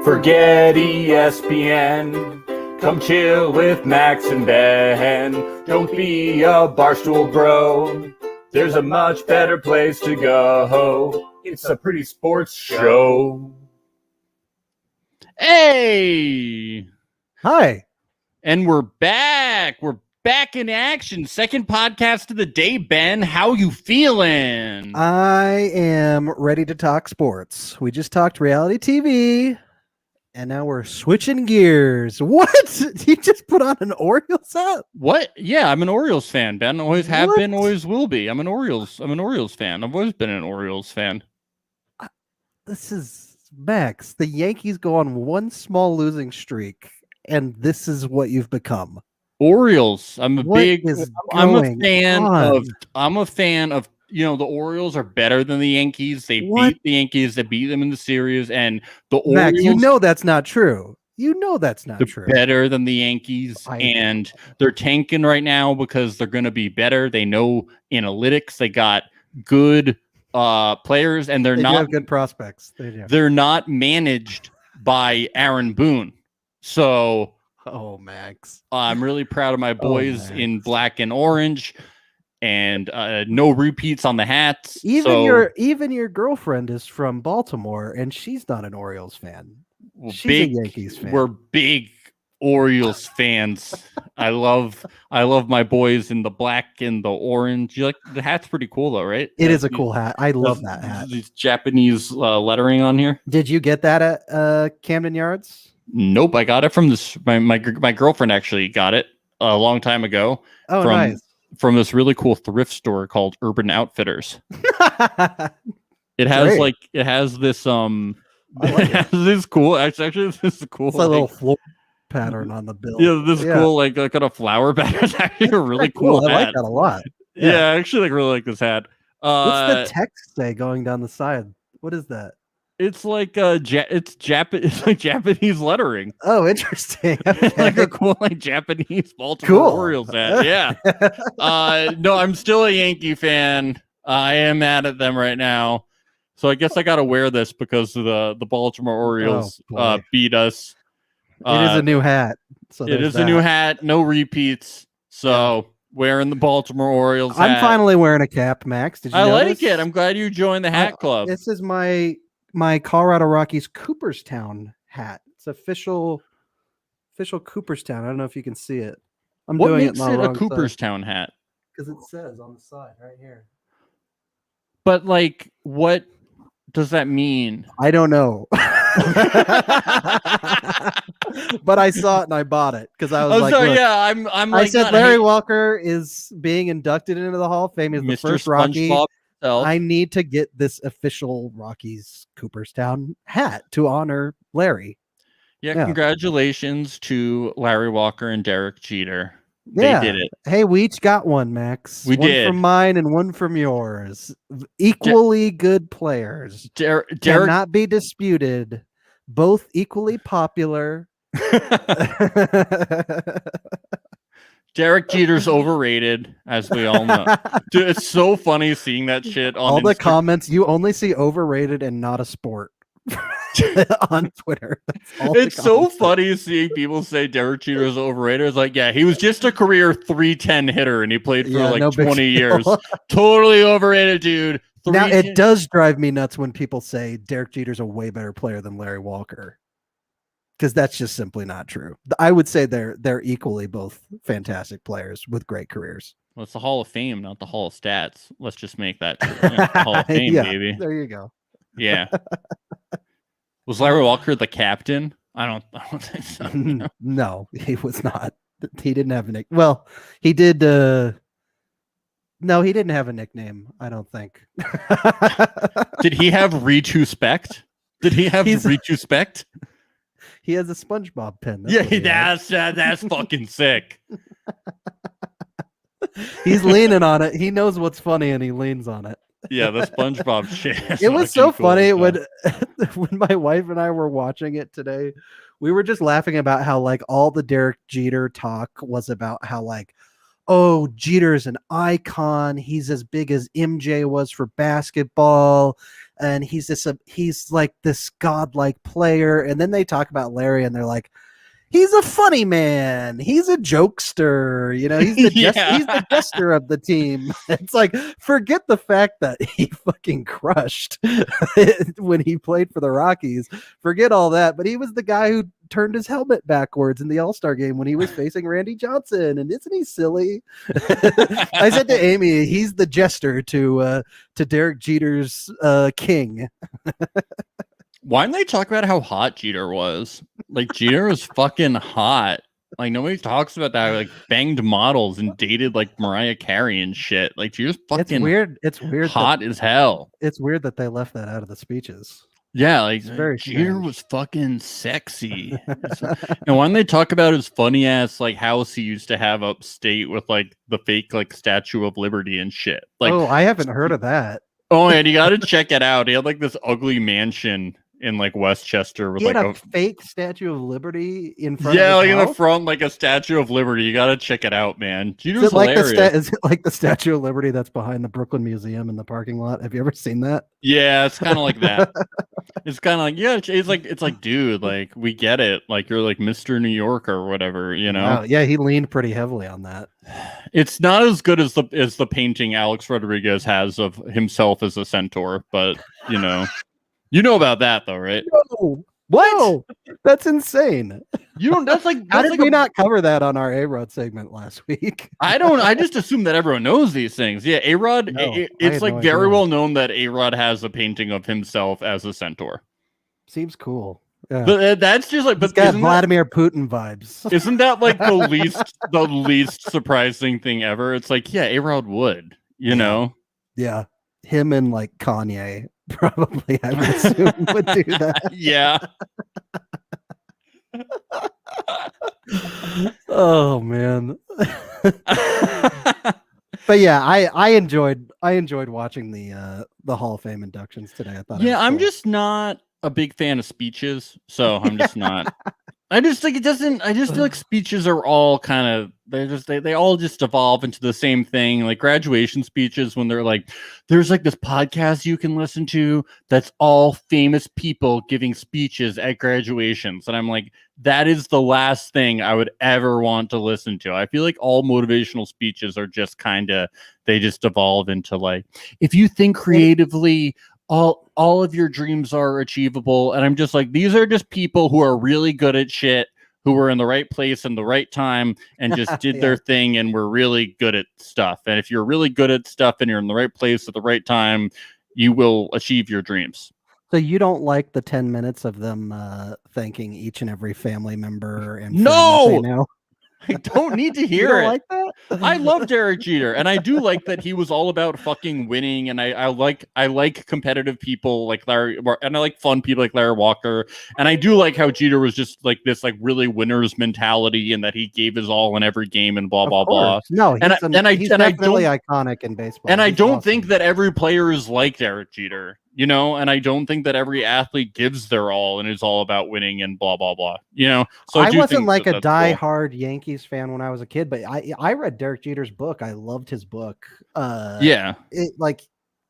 Forget ESPN. Come chill with Max and Ben. Don't be a barstool bro. There's a much better place to go. It's a Pretty Sports Show. Hey! Hi. And we're back. We're back in action. Second podcast of the day, Ben. How you feeling? I am ready to talk sports. We just talked reality TV, and now we're switching gears. What? You just put on an Orioles hat? What? Yeah, I'm an Orioles fan, Ben. Always have What? been, always will be. I'm an Orioles fan. I've always been an Orioles fan. This is Max. The Yankees go on one small losing streak, and this is what you've become. Orioles. I'm a fan of, you know, the Orioles are better than the Yankees. They beat the Yankees, they beat them in the series, and the Orioles, Max, you know that's not true. You know that's not true. Better than the Yankees, and they're tanking right now because they're going to be better. They know analytics. They got good players, and they have good prospects. They're not managed by Aaron Boone. So, Max, I'm really proud of my boys in black and orange, and no repeats on the hats. Even your girlfriend is from Baltimore, and she's not an Orioles fan. She's a Yankees fan. We're big Orioles fans. I love my boys in the black and the orange. You like the hat's pretty cool though, right? It is a cool hat. I love that hat. These Japanese lettering on here. Did you get that at Camden Yards? Nope, I got it from this. My girlfriend actually got it a long time ago. Oh, nice. From this really cool thrift store called Urban Outfitters. It has this this cool. Actually, this is cool. It's a little floor pattern on the bill. Yeah, this is cool. Like got a flower pattern. It's actually a really cool hat. I like that a lot. Yeah, I actually really like this hat. What's the text say going down the side? What is that? It's like it's Japanese lettering. Oh, interesting. Okay. Like a cool Japanese Baltimore Orioles hat. Yeah. No, I'm still a Yankee fan. I am mad at them right now. So I guess I got to wear this because the Baltimore Orioles beat us. It is a new hat. So it is a new hat. No repeats. So wearing the Baltimore Orioles hat. I'm finally wearing a cap, Max. Did you I notice? like it. I'm glad you joined the hat club. This is my Colorado Rockies Cooperstown hat. It's official Cooperstown. I don't know if you can see it. What makes it a Cooperstown hat? Because it says on the side right here. But what does that mean? I don't know. But I saw it and I bought it because I was I said Larry Walker is being inducted into the Hall of Fame. He's the first Rocky. I need to get this official Rockies Cooperstown hat to honor Larry. Yeah, congratulations to Larry Walker and Derek Jeter. They did it. Hey, we each got one, Max. We did. One from mine and one from yours. Equally good players. Derek cannot be disputed. Both equally popular. Derek Jeter's overrated, as we all know. Dude, it's so funny seeing that shit on all the comments. You only see overrated and not a sport on Twitter. It's so funny seeing people say Derek Jeter is overrated. It's like, yeah, he was just a career 310 hitter and he played for 20 years. Totally overrated, dude. Now, it does drive me nuts when people say Derek Jeter's a way better player than Larry Walker. Because that's just simply not true. I would say they're equally both fantastic players with great careers. Well, it's the Hall of Fame, not the Hall of Stats. Let's just make that true. Yeah, Hall of Fame, baby. There you go. Yeah. Was Larry Walker the captain? I don't think so. No, he was not. He didn't have a nickname. Well, he did. No, he didn't have a nickname. I don't think. Did he have Retrospect? Did he have Retrospect? He has a SpongeBob pen. That's fucking sick. He's leaning on it. He knows what's funny and he leans on it. Yeah, the SpongeBob shit. It was so funny when my wife and I were watching it today. We were just laughing about how all the Derek Jeter talk was about how oh, Jeter's an icon. He's as big as MJ was for basketball. And he's like this godlike player. And then they talk about Larry and they're like, he's a funny man. He's a jokester. He's the he's the jester of the team. It's like, forget the fact that he fucking crushed when he played for the Rockies. Forget all that. But he was the guy who turned his helmet backwards in the All-Star game when he was facing Randy Johnson. And isn't he silly? I said to Amy, he's the jester to Derek Jeter's king. Why didn't they talk about how hot Jeter was? Like, Jeter was fucking hot. Like, nobody talks about that. Like, banged models and dated like Mariah Carey and shit. Like, Jeter's fucking weird. It's weird. Hot as hell. It's weird that they left that out of the speeches. Yeah, like very Jeter was fucking sexy. And when they talk about his funny ass like house he used to have upstate with like the fake like Statue of Liberty and shit. Like, oh, I haven't heard of that. Oh, and you got to check it out. He had like this ugly mansion in like Westchester with like a fake Statue of Liberty in front. Yeah, of like house? in the front, like a Statue of Liberty. You got to check it out, man. Is it like the Statue of Liberty that's behind the Brooklyn Museum in the parking lot? Have you ever seen that? Yeah, it's kind of like that. It's kind of like, yeah, it's like, dude, like we get it. Like you're like Mr. New York or whatever, Wow. Yeah, he leaned pretty heavily on that. It's not as good as the painting Alex Rodriguez has of himself as a centaur, but You know about that though, right? No. What? No, that's insane. You don't. That's like. How did we not cover that on our A-Rod segment last week? I don't. I just assume that everyone knows these things. Yeah, A-Rod. No, it's like very well known that A-Rod has a painting of himself as a centaur. Seems cool. Yeah. But that's just like. But got Vladimir Putin vibes. Isn't that like the least surprising thing ever? It's like, yeah, A-Rod would. Yeah, him and like Kanye. Probably, I would assume, would do that. Yeah. Oh man. But yeah, I enjoyed watching the Hall of Fame inductions today. I thought. Yeah, I'm just not a big fan of speeches, so I'm just not. I just think it doesn't. I just feel like speeches are all kind of. They all just evolve into the same thing. Like graduation speeches, when they're like, there's like this podcast you can listen to that's all famous people giving speeches at graduations, and I'm like, that is the last thing I would ever want to listen to. I feel like all motivational speeches are just kind of. They just evolve into like, if you think creatively. All of your dreams are achievable, and I'm just like, these are just people who are really good at shit, who were in the right place and the right time and just did their thing and were really good at stuff. And if you're really good at stuff and you're in the right place at the right time, you will achieve your dreams. So you don't like the 10 minutes of them thanking each and every family member and no. I don't need to hear it. Like that? I love Derek Jeter, and I do like that he was all about fucking winning. And I like competitive people like Larry, and I like fun people like Larry Walker. And I do like how Jeter was just like this like really winner's mentality, and that he gave his all in every game and blah blah blah. No, he's definitely iconic in baseball. And I don't think that every player is like Derek Jeter. And I don't think that every athlete gives their all and is all about winning and blah, blah, blah, So I wasn't like a diehard Yankees fan when I was a kid, but I read Derek Jeter's book. I loved his book.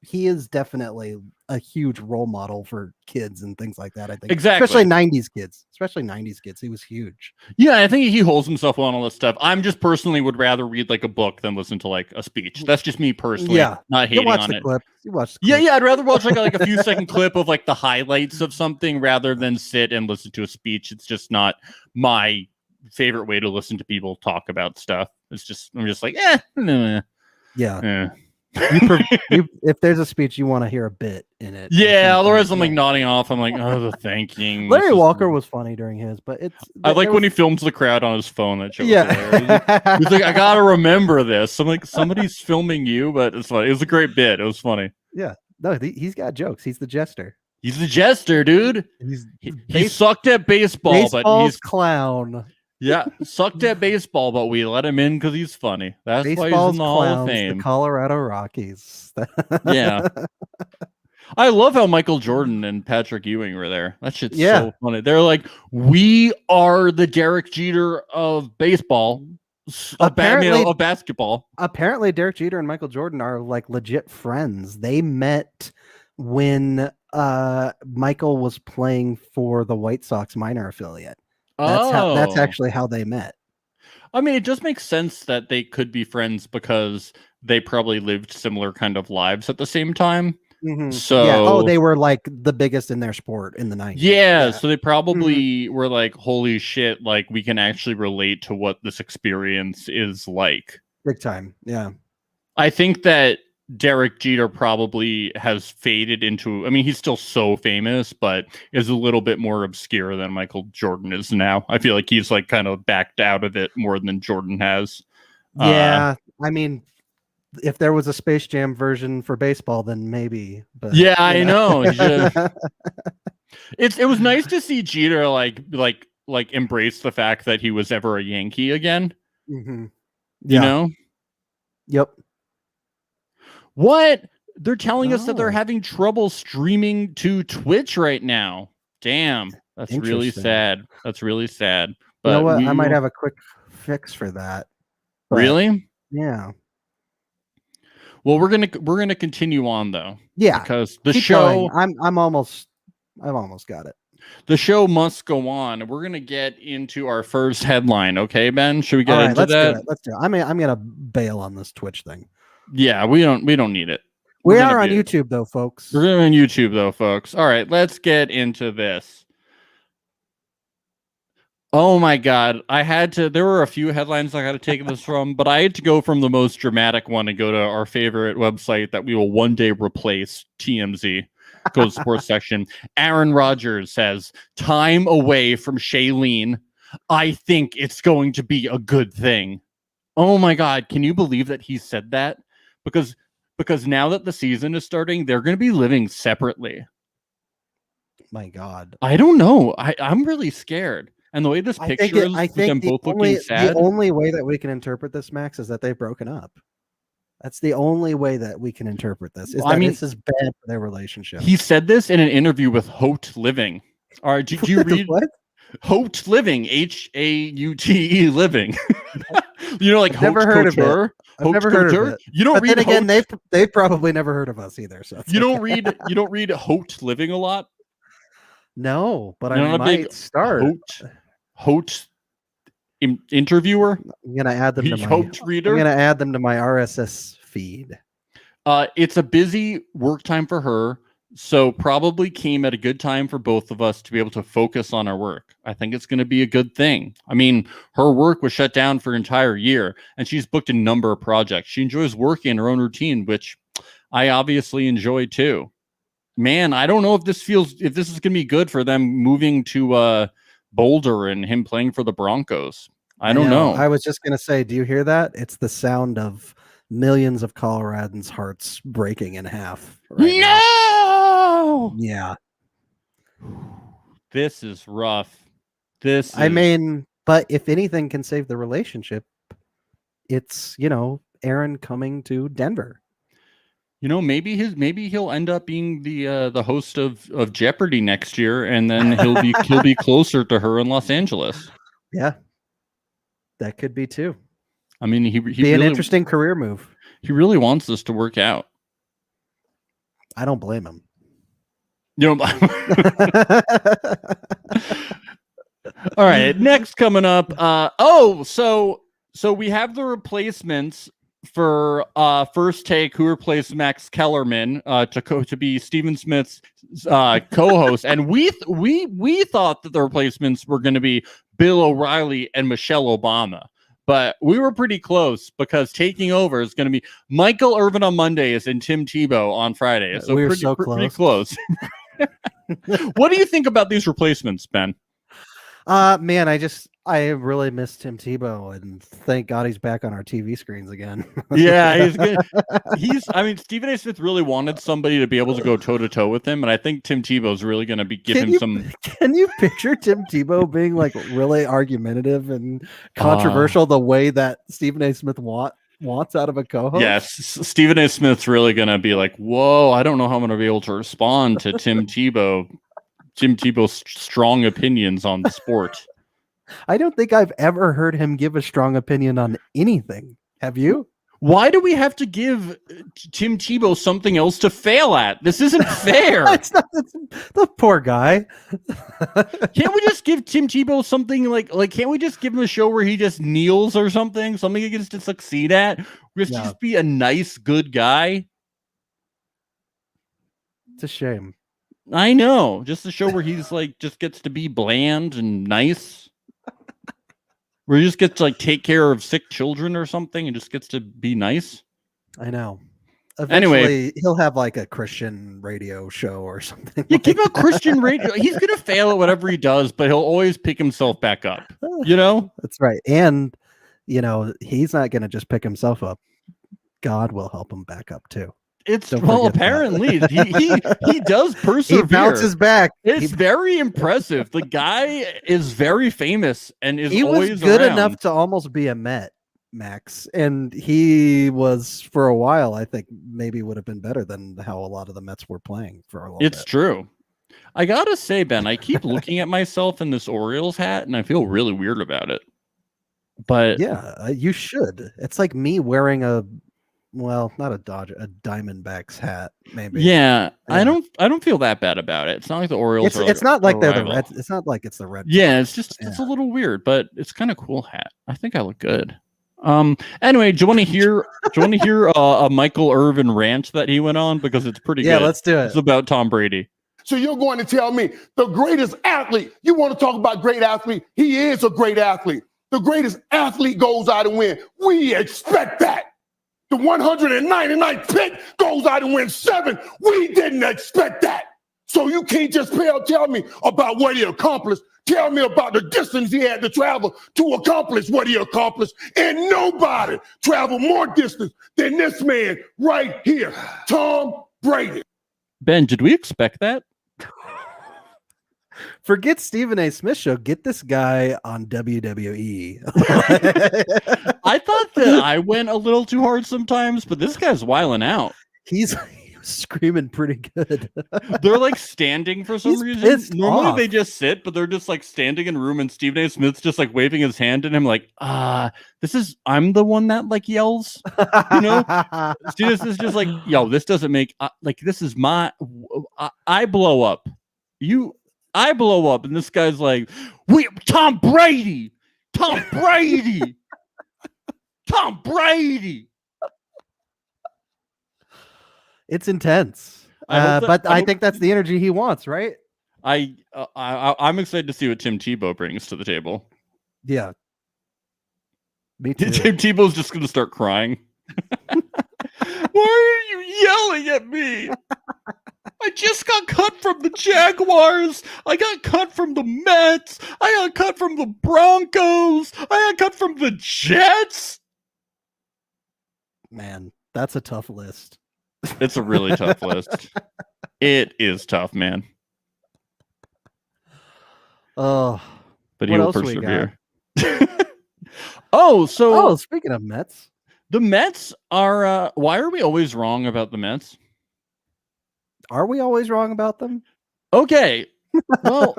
He is definitely a huge role model for kids and things like that. I think especially 90s kids. He was huge. Yeah, I think he holds himself on all this stuff. I'm just personally would rather read like a book than listen to like a speech. That's just me personally. Yeah, not hating on it. You watch the clip. Yeah, I'd rather watch like a few second clip of like the highlights of something rather than sit and listen to a speech. It's just not my favorite way to listen to people talk about stuff. I'm just like, yeah. If there's a speech, you want to hear a bit in it. Yeah, otherwise I'm like nodding off. I'm like, oh, the thanking. Larry Walker was funny during his, but I like when he films the crowd on his phone. That show. Yeah, he's like, I gotta remember this. I'm like, somebody's filming you, but it's funny. It was a great bit. It was funny. Yeah, no, he's got jokes. He's the jester. He's the jester, dude. He sucked at baseball, but he's clown. Yeah, sucked at baseball, but we let him in because he's funny. That's why he's in the Hall of Fame. The Colorado Rockies. Yeah. I love how Michael Jordan and Patrick Ewing were there. That shit's so funny. They're like, we are the Derek Jeter of baseball. of basketball. Apparently, Derek Jeter and Michael Jordan are like legit friends. They met when Michael was playing for the White Sox minor affiliate. That's actually how they met. I mean, it just makes sense that they could be friends because they probably lived similar kind of lives at the same time. Mm-hmm. So they were like the biggest in their sport in the 90s. Yeah, so they probably were like, holy shit, like we can actually relate to what this experience is like. Big time. Yeah. I think that Derek Jeter probably has faded into, I mean, he's still so famous, but is a little bit more obscure than Michael Jordan is now. I feel like he's like kind of backed out of it more than Jordan has. Yeah. I mean, if there was a Space Jam version for baseball, then maybe. But yeah, I know. It was nice to see Jeter like embrace the fact that he was ever a Yankee again. Mm-hmm. You know? Yep. What? They're telling us that they're having trouble streaming to Twitch right now. Damn. That's really sad. That's really sad. But you know what? I might have a quick fix for that. Really? Yeah. Well, we're gonna continue on though. Yeah. Because the show I've almost got it. The show must go on. We're gonna get into our first headline, okay, Ben? Should we get into that? Let's do it. I'm gonna bail on this Twitch thing. Yeah, we don't need it. We are on YouTube though, folks. We're on YouTube though, folks. All right, let's get into this. Oh my God. There were a few headlines I had to take this from, but I had to go from the most dramatic one and go to our favorite website that we will one day replace, TMZ. Go to the sports section. Aaron Rodgers says, time away from Shailene. I think it's going to be a good thing. Oh my God. Can you believe that he said that? Because now that the season is starting, they're going to be living separately. My God. I don't know. I'm really scared. And the way this picture is with them both looking sad. The only way that we can interpret this, Max, is that they've broken up. That's the only way that we can interpret this. This is bad for their relationship. He said this in an interview with Haute Living. All right, did you read what? Haute Living? HAUTE Living. You know, like Haute never heard Couture. Of it. I've never heard of it. You don't read. Then again, they've probably never heard of us either. So you don't read Haute Living a lot. No, but I might start. Haute interviewer. I'm gonna add them to my Haute reader. I'm gonna add them to my RSS feed. It's a busy work time for her, so probably came at a good time for both of us to be able to focus on our work. I think it's going to be a good thing. I mean, her work was shut down for an entire year, and she's booked a number of projects. She enjoys working in her own routine, which I obviously enjoy too. Man, I don't know if this is going to be good for them moving to Boulder and him playing for the Broncos. I don't know. I was just going to say, do you hear that? It's the sound of millions of Coloradans' hearts breaking in half. Right now. Yeah. This is rough. mean, but if anything can save the relationship, it's, Aaron coming to Denver. Maybe he'll end up being the host of Jeopardy next year, and then he'll be closer to her in Los Angeles. Yeah, that could be too. I mean, he be an interesting career move. He really wants this to work out. I don't blame him. All right, next coming up. So we have the replacements for First Take, who replaced Max Kellerman to be Stephen Smith's co-host, and we thought that the replacements were going to be Bill O'Reilly and Michelle Obama, but we were pretty close because taking over is going to be Michael Irvin on Mondays and Tim Tebow on Fridays. So we were pretty close. What do you think about these replacements, Ben? Man, I really miss Tim Tebow, and thank God he's back on our TV screens again. Yeah, he's good. Stephen A. Smith really wanted somebody to be able to go toe to toe with him, and I think Tim Tebow's really going to be giving some. Can you picture Tim Tebow being like really argumentative and controversial the way that Stephen A. Smith wants out of a co-host? Yes, Stephen A. Smith's really going to be like, "Whoa, I don't know how I'm going to be able to respond to Tim Tebow's strong opinions on the sport." I don't think I've ever heard him give a strong opinion on anything. Have you? Why do we have to give Tim Tebow something else to fail at? This isn't fair. The poor guy. Can't we just give Tim Tebow something like can't we just give him a show where he just kneels or something? Something he gets to succeed at? Just be a nice, good guy. It's a shame. I know. Just a show where he's just gets to be bland and nice. Where he just gets to take care of sick children or something and just gets to be nice. I know. Eventually, anyway, he'll have a Christian radio show or something. Yeah, give him a Christian radio. He's gonna fail at whatever he does, but he'll always pick himself back up. That's right. And he's not gonna just pick himself up. God will help him back up too. Apparently he does persevere. He bounces back. It's very impressive. The guy is very famous and is always was good around. Enough to almost be a Met, Max, and he was for a while. I think maybe would have been better than how a lot of the Mets were playing for a little bit. It's true. I gotta say, Ben, I keep looking at myself in this Orioles hat, and I feel really weird about it. But yeah, you should. It's like me wearing not a Diamondbacks hat, maybe. Yeah, I don't feel that bad about it. It's not like the Orioles. It's not like they're the Reds. It's not like it's the Red. Yeah, it's just it's a little weird, but it's kind of cool hat. I think I look good. Anyway, do you want to hear a Michael Irvin rant that he went on, because it's pretty good. Yeah, let's do it. It's about Tom Brady. So you're going to tell me the greatest athlete? You want to talk about great athlete? He is a great athlete. The greatest athlete goes out and win. We expect that. The 199th pick goes out and wins 7. We didn't expect that. So you can't just tell me about what he accomplished. Tell me about the distance he had to travel to accomplish what he accomplished. And nobody traveled more distance than this man right here, Tom Brady. Ben, did we expect that? Forget Stephen A. Smith show. Get this guy on WWE. I thought that I went a little too hard sometimes, but this guy's wilding out. He's screaming pretty good. They're standing for some reason. Normally they just sit, but they're just standing in a room, and Stephen A. Smith's just waving his hand at him I'm the one that yells. This is just yo, this doesn't make this is my I blow up. I blow up, and this guy's Tom Brady. Tom Brady. Tom Brady. It's intense, but I think that's the energy he wants, right? I'm excited to see what Tim Tebow brings to the table. Yeah, me too. Tim Tebow's just going to start crying. Why are you yelling at me? I just got cut from the Jaguars. I got cut from the Mets. I got cut from the Broncos. I got cut from the Jets. Man, that's a tough list. It's a really tough list. It is tough, man. Oh, but he will persevere. So speaking of Mets, the Mets are. Why are we always wrong about the Mets? Are we always wrong about them? Okay. Well,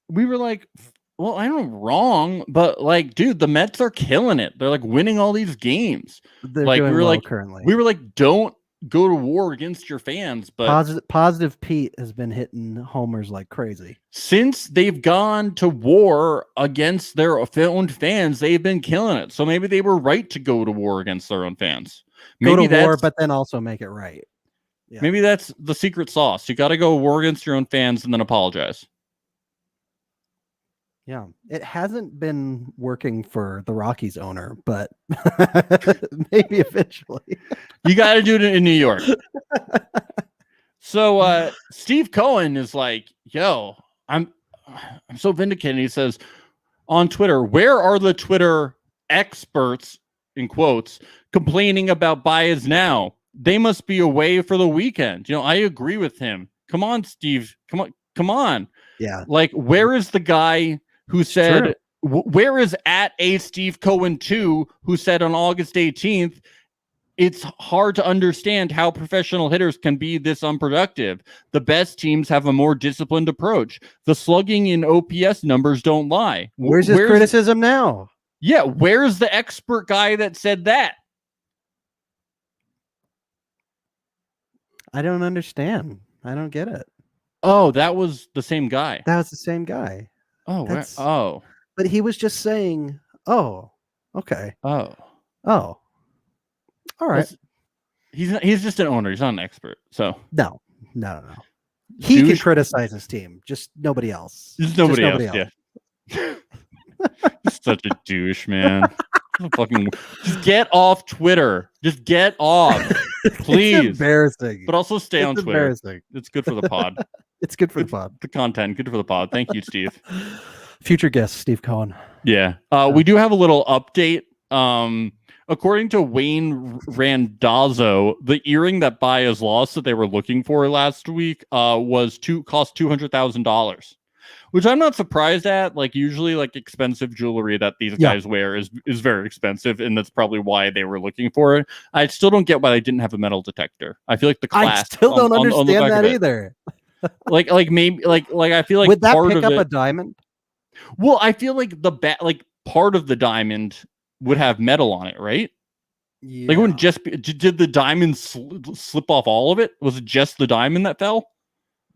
we were I don't know, wrong, but dude, the Mets are killing it. They're winning all these games. They're doing well currently. We were don't go to war against your fans, but positive Pete has been hitting homers like crazy. Since they've gone to war against their own fans, they've been killing it. So maybe they were right to go to war against their own fans. Go to war, but then also make it right. Yeah. Maybe that's the secret sauce. You got to go war against your own fans and then apologize. Yeah, it hasn't been working for the Rockies owner, but maybe eventually. You got to do it in New York. So Steve Cohen is yo, I'm so vindicated. He says on Twitter, where are the Twitter experts, in quotes, complaining about Baez now? They must be away for the weekend. I agree with him. Come on, Steve. Come on. Yeah. Where is the guy who said, where is at a Steve Cohen 2, who said on August 18th, it's hard to understand how professional hitters can be this unproductive. The best teams have a more disciplined approach. The slugging and OPS numbers don't lie. Where's his criticism now? Yeah, where's the expert guy that said that? I don't understand. I don't get it. Oh, that was the same guy. That was the same guy. Oh, but he was just saying, "Oh, okay, oh, all right." He's just an owner. He's not an expert. So no. He can criticize his team, just nobody else. Just nobody else. Yeah. Such a douche, man. Just get off Twitter. Just get off, please. It's embarrassing. But also stay on Twitter. It's good for the pod. It's good for the pod. The content, good for the pod. Thank you, Steve. Future guest, Steve Cohen. Yeah. We do have a little update. According to Wayne Randazzo, the earring that Baez lost that they were looking for last week cost $200,000. Which I'm not surprised at. Like, usually, like, expensive jewelry that these guys wear is very expensive, and that's probably why they were looking for it. I still don't get why they didn't have a metal detector. I feel like the class. I still don't understand that either. like maybe like I feel like would that pick up a diamond? Well, I feel like part of the diamond would have metal on it, right? Yeah. Like, it wouldn't just be. Did the diamond slip off all of it? Was it just the diamond that fell?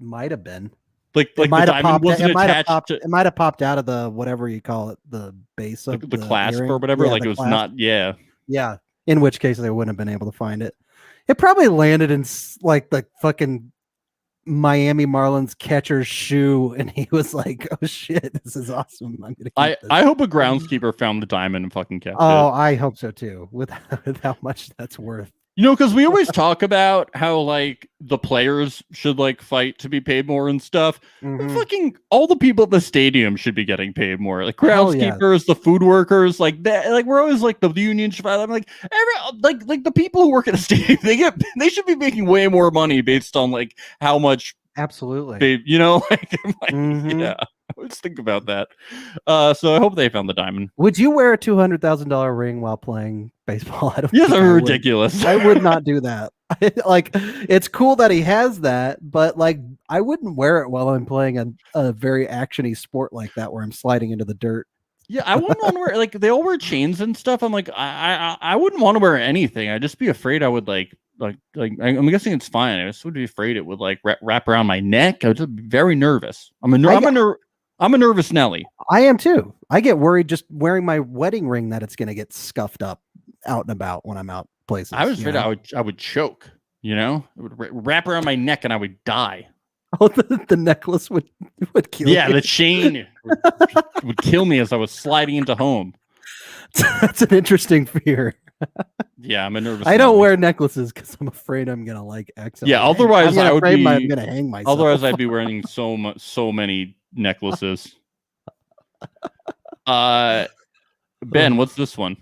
Might have been. Like the diamond wasn't attached to. It might have popped out of the whatever you call it, the base of the clasp earring. or whatever. Yeah, like, it was clasp. not. Yeah. Yeah. In which case they wouldn't have been able to find it. It probably landed in like the fucking Miami Marlins catcher's shoe, and he was like, "Oh shit, this is awesome! I'm gonna." I hope a groundskeeper found the diamond and fucking kept it. Oh, I hope so too. With how much that's worth. You know, because we always talk about how, like, the players should, like, fight to be paid more and stuff. Mm-hmm. Fucking all the people at the stadium should be getting paid more. Like, groundskeepers, the food workers, like that. Like, we're always like the union should fight. I'm like, like the people who work at the stadium, they should be making way more money based on, like, how much. Absolutely. They, yeah. I always think about that. So I hope they found the diamond. Would you wear a $200,000 ring while playing baseball? I don't. Yes, they're ridiculous. I would not do that. Like, it's cool that he has that, but like, I wouldn't wear it while I'm playing a very actiony sport like that, where I'm sliding into the dirt. Yeah, I wouldn't want to wear, like, they all wear chains and stuff. I'm like, I wouldn't want to wear anything. I'd just be afraid I would like I'm guessing it's fine. I just would be afraid it would like wrap around my neck. I would just be very nervous. I'm a nervous Nelly. I am too. I get worried just wearing my wedding ring that it's going to get scuffed up out and about when I'm out places. I was afraid I would choke. You know, it would wrap around my neck and I would die. Oh, the necklace would kill. Yeah, the chain would kill me as I was sliding into home. That's an interesting fear. Yeah, I'm a nervous. I don't wear necklaces because I'm afraid I'm gonna like accidentally. Yeah, otherwise I'm I'm gonna hang myself. Otherwise, I'd be wearing so many necklaces. Ben, what's this one?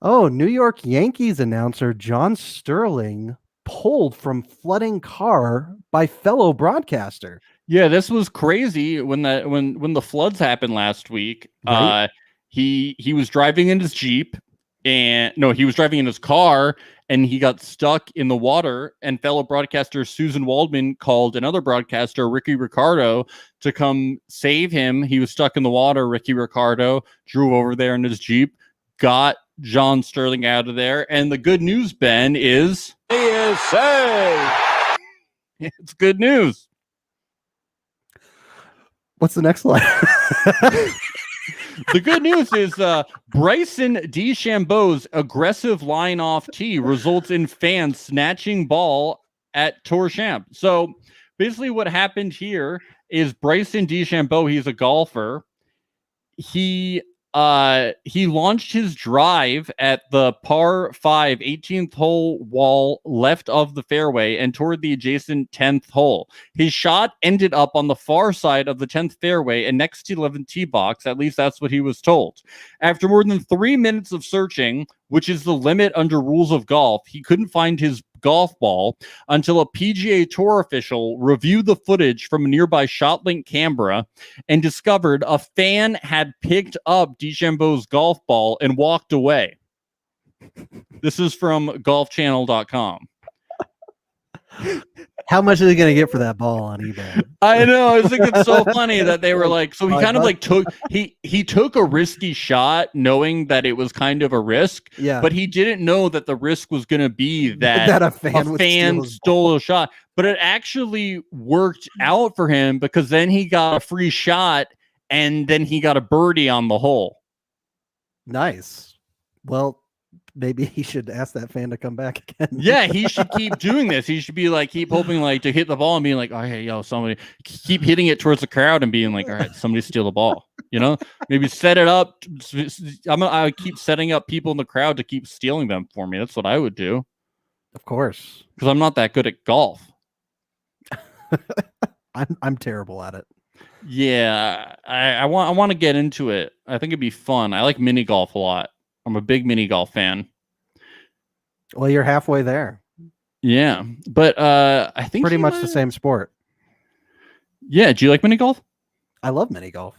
Oh, New York Yankees announcer John Sterling pulled from flooding car by fellow broadcaster. Yeah, this was crazy when the floods happened last week. Right? He was driving in his Jeep. He was driving in his car and he got stuck in the water, and fellow broadcaster Susan Waldman called another broadcaster, Ricky Ricardo, to come save him. He was stuck in the water. Ricky Ricardo drove over there in his Jeep, got John Sterling out of there. And the good news, Ben, is he is saved. It's good news. What's the next line? The good news is Bryson DeChambeau's aggressive line off tee results in fans snatching ball at Tour-Champ. So basically what happened here is Bryson DeChambeau, he's a golfer. He launched his drive at the par 5 18th hole wall left of the fairway and toward the adjacent 10th hole. His shot ended up on the far side of the 10th fairway and next to the 11th tee box. At least that's what he was told. After more than 3 minutes of searching, which is the limit under rules of golf, he couldn't find his golf ball until a PGA Tour official reviewed the footage from a nearby ShotLink camera and discovered a fan had picked up DeChambeau's golf ball and walked away. This is from golfchannel.com. How much are they going to get for that ball on eBay? I know. I think it's so funny that they were like, so he kind of like took a risky shot knowing that it was kind of a risk, but he didn't know that the risk was going to be that a fan stole a shot. But it actually worked out for him because then he got a free shot and then he got a birdie on the hole. Nice. Well, maybe he should ask that fan to come back again. Yeah, he should keep doing this. He should be like, keep hoping like to hit the ball and being like, oh, hey, yo, somebody keep hitting it towards the crowd and being like, all right, somebody steal the ball. You know, maybe set it up. I would keep setting up people in the crowd to keep stealing them for me. That's what I would do. Of course. Because I'm not that good at golf. I'm terrible at it. Yeah, I want to get into it. I think it'd be fun. I like mini golf a lot. I'm a big mini golf fan. Well, you're halfway there. Yeah, but I think pretty much the same sport. Yeah, do you like mini golf? I love mini golf.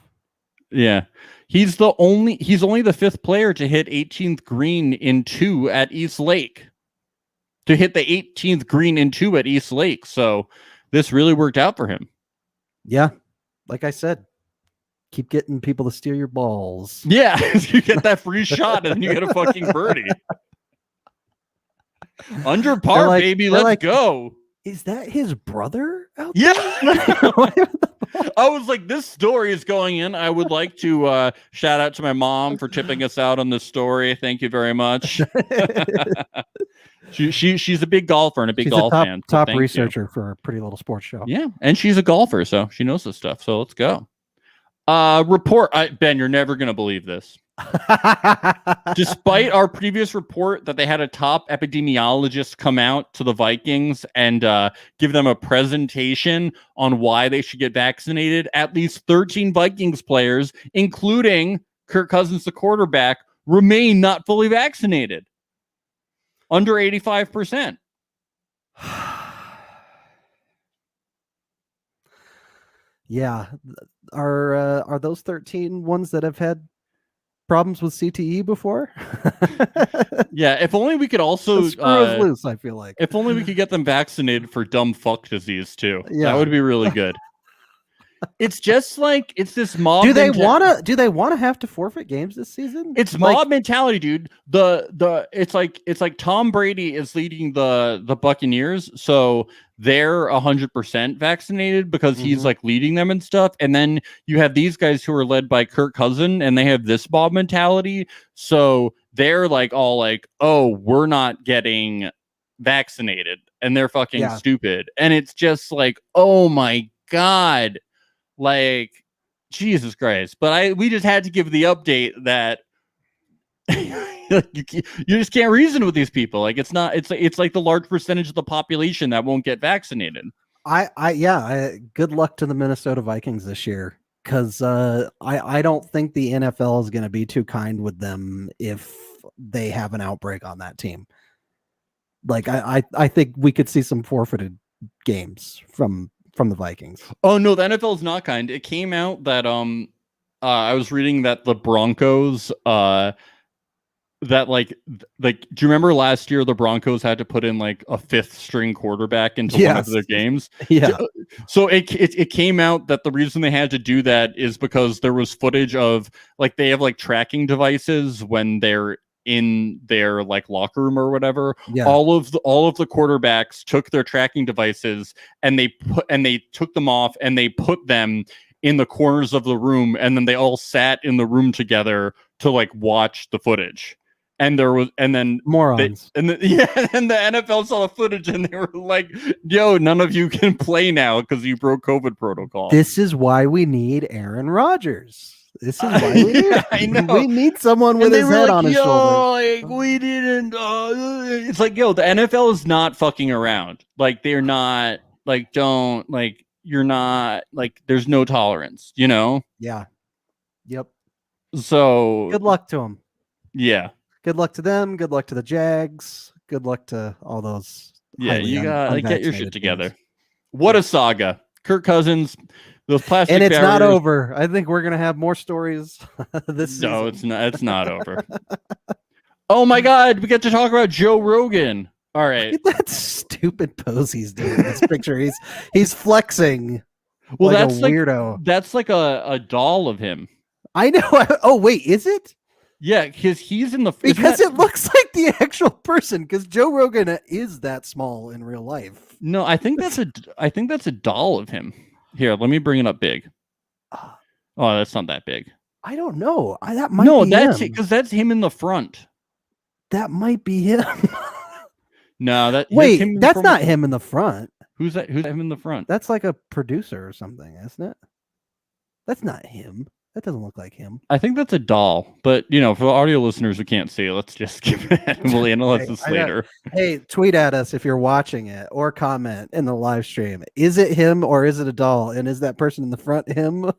Yeah, he's only the fifth player to hit 18th green in 2 at East Lake. To hit the 18th green in 2 at East Lake, so this really worked out for him. Yeah, like I said. Keep getting people to steal your balls. Yeah, you get that free shot and you get a fucking birdie. Under par, baby. Let's go. Is that his brother out there? I was like, this story is going in. I would like to shout out to my mom for tipping us out on this story. Thank you very much. She's a big golfer and a big golf fan. Top researcher for a Pretty Little Sports Show. Yeah, and she's a golfer, so she knows this stuff. So let's go. Report. Ben, you're never going to believe this. Despite our previous report that they had a top epidemiologist come out to the Vikings and give them a presentation on why they should get vaccinated, at least 13 Vikings players, including Kirk Cousins, the quarterback, remain not fully vaccinated. Under 85%. Yeah. Are those 13 ones that have had problems with CTE before? Yeah, if only we could also screw us loose, I feel like. If only we could get them vaccinated for dumb fuck disease too. Yeah. That would be really good. It's just like it's this mob. Do they want to have to forfeit games this season? It's mob mentality, dude. It's like Tom Brady is leading the Buccaneers, so they're 100% vaccinated because he's like leading them and stuff. And then you have these guys who are led by Kirk Cousins, and they have this mob mentality. So they're like all like, oh, we're not getting vaccinated, and they're fucking stupid. And it's just like, oh my God. Like, Jesus Christ. But we just had to give the update that you just can't reason with these people. Like, it's like the large percentage of the population that won't get vaccinated. Good luck to the Minnesota Vikings this year, because I don't think the NFL is going to be too kind with them if they have an outbreak on that team. Like, I think we could see some forfeited games from the Vikings. Oh no, the NFL is not kind. It came out that I was reading that the Broncos that like do you remember last year the Broncos had to put in like a 5th string quarterback into one of their games? Yeah. So it came out that the reason they had to do that is because there was footage of like they have like tracking devices when they're in their like locker room or whatever. Yeah. All of the quarterbacks took their tracking devices and they took them off and they put them in the corners of the room, and then they all sat in the room together to like watch the footage. And then morons. And the NFL saw the footage and they were like, yo, none of you can play now because you broke COVID protocol. This is why we need Aaron Rodgers. This is why we need someone with his head on his shoulder. Like, we didn't. It's like, yo, the NFL is not fucking around. Like, they're not. Like, don't like. You're not like. There's no tolerance. You know. Yeah. Yep. So good luck to them. Yeah. Good luck to them. Good luck to the Jags. Good luck to all those. Yeah, you gotta get your shit together. Teams. What a saga. Kirk Cousins. Those plastic and it's barriers. Not over. I think we're gonna have more stories. It's not over. Oh my God, we get to talk about Joe Rogan. All right. Look at that stupid pose he's doing in this picture. He's flexing. Well, like that's a weirdo. That's like a doll of him. I know. Oh wait, is it? Yeah, because he's in the because it looks like the actual person. Because Joe Rogan is that small in real life. No, I think that's a doll of him. Here, let me bring it up big. Oh, that's not that big. I don't know. That might be that's because that's him in the front. That might be him. No, that's not him in the front. Who's that? Who's him in the front? That's like a producer or something, isn't it? That's not him. That doesn't look like him. I think that's a doll, but for the audio listeners who can't see, let's just give it. We'll analyze this later. Hey, tweet at us if you're watching it, or comment in the live stream. Is it him or is it a doll? And is that person in the front him,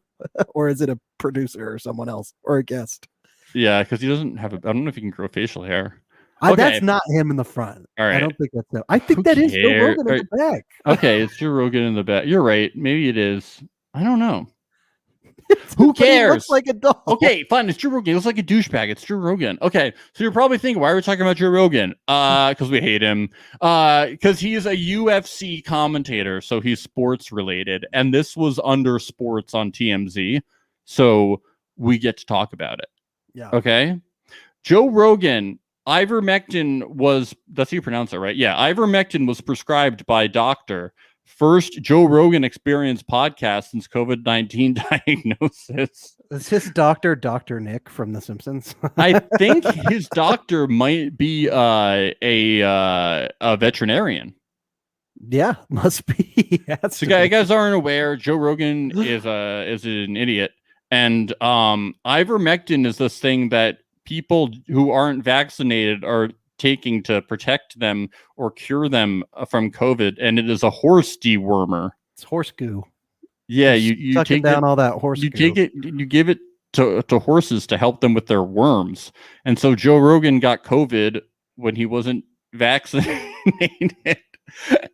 or is it a producer or someone else or a guest? Yeah, because he doesn't have. I don't know if he can grow facial hair. That's not him in the front. All right. I don't think that's him. I think that is Joe Rogan in the back. Okay, it's Joe Rogan in the back. You're right. Maybe it is. I don't know. Who cares? He looks like a doll. Okay, fine. It's Joe Rogan. He looks like a douchebag. It's Joe Rogan. Okay, so you're probably thinking, why are we talking about Joe Rogan? Because we hate him. Because he's a UFC commentator, so he's sports related, and this was under sports on TMZ, so we get to talk about it. Yeah. Okay. Joe Rogan. Ivermectin was, that's how you pronounce it, right? Yeah, ivermectin was prescribed by a doctor. First Joe Rogan Experience podcast since COVID-19 diagnosis. Is his doctor Dr. Nick from The Simpsons? I think his doctor might be a veterinarian. Yeah, must be. So you guys aren't aware, Joe Rogan is an idiot. And ivermectin is this thing that people who aren't vaccinated are taking to protect them or cure them from COVID, and it is a horse dewormer. It's horse goo. Yeah, you take down all that horse. You goo. take it, you give it to horses to help them with their worms. And so Joe Rogan got COVID when he wasn't vaccinated,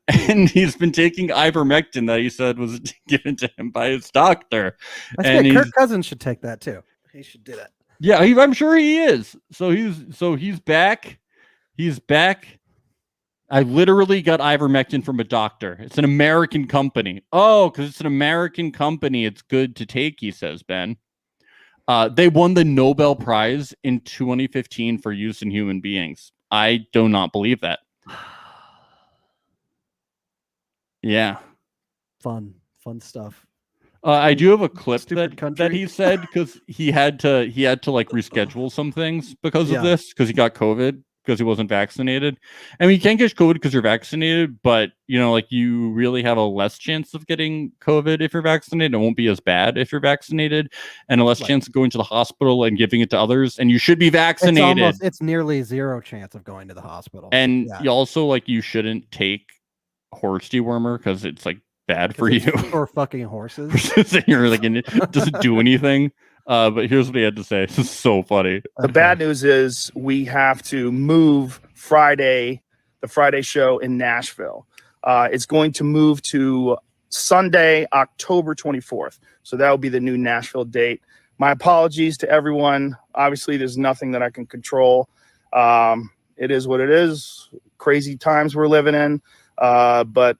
and he's been taking ivermectin that he said was given to him by his doctor. Kirk Cousins should take that too. He should do that. Yeah, I'm sure he is. So he's back. He's back. I literally got ivermectin from a doctor. It's an American company. Oh, because it's an American company, it's good to take, he says, Ben. They won the Nobel Prize in 2015 for use in human beings. I do not believe that. Yeah. Fun stuff. I do have a clip that he said, because he had to like reschedule some things because of this, because he got COVID because he wasn't vaccinated. I mean, you can't get COVID because you're vaccinated, but you really have a less chance of getting COVID if you're vaccinated. It won't be as bad if you're vaccinated, and a less chance of going to the hospital and giving it to others. And you should be vaccinated. It's nearly zero chance of going to the hospital. And you also you shouldn't take horse dewormer because it's bad for you. For fucking horses. You're it doesn't do anything. But here's what he had to say. This is so funny. The bad news is we have to move the Friday show in Nashville. It's going to move to Sunday, October 24th. So that will be the new Nashville date. My apologies to everyone. Obviously, there's nothing that I can control. It is what it is. Crazy times we're living in. But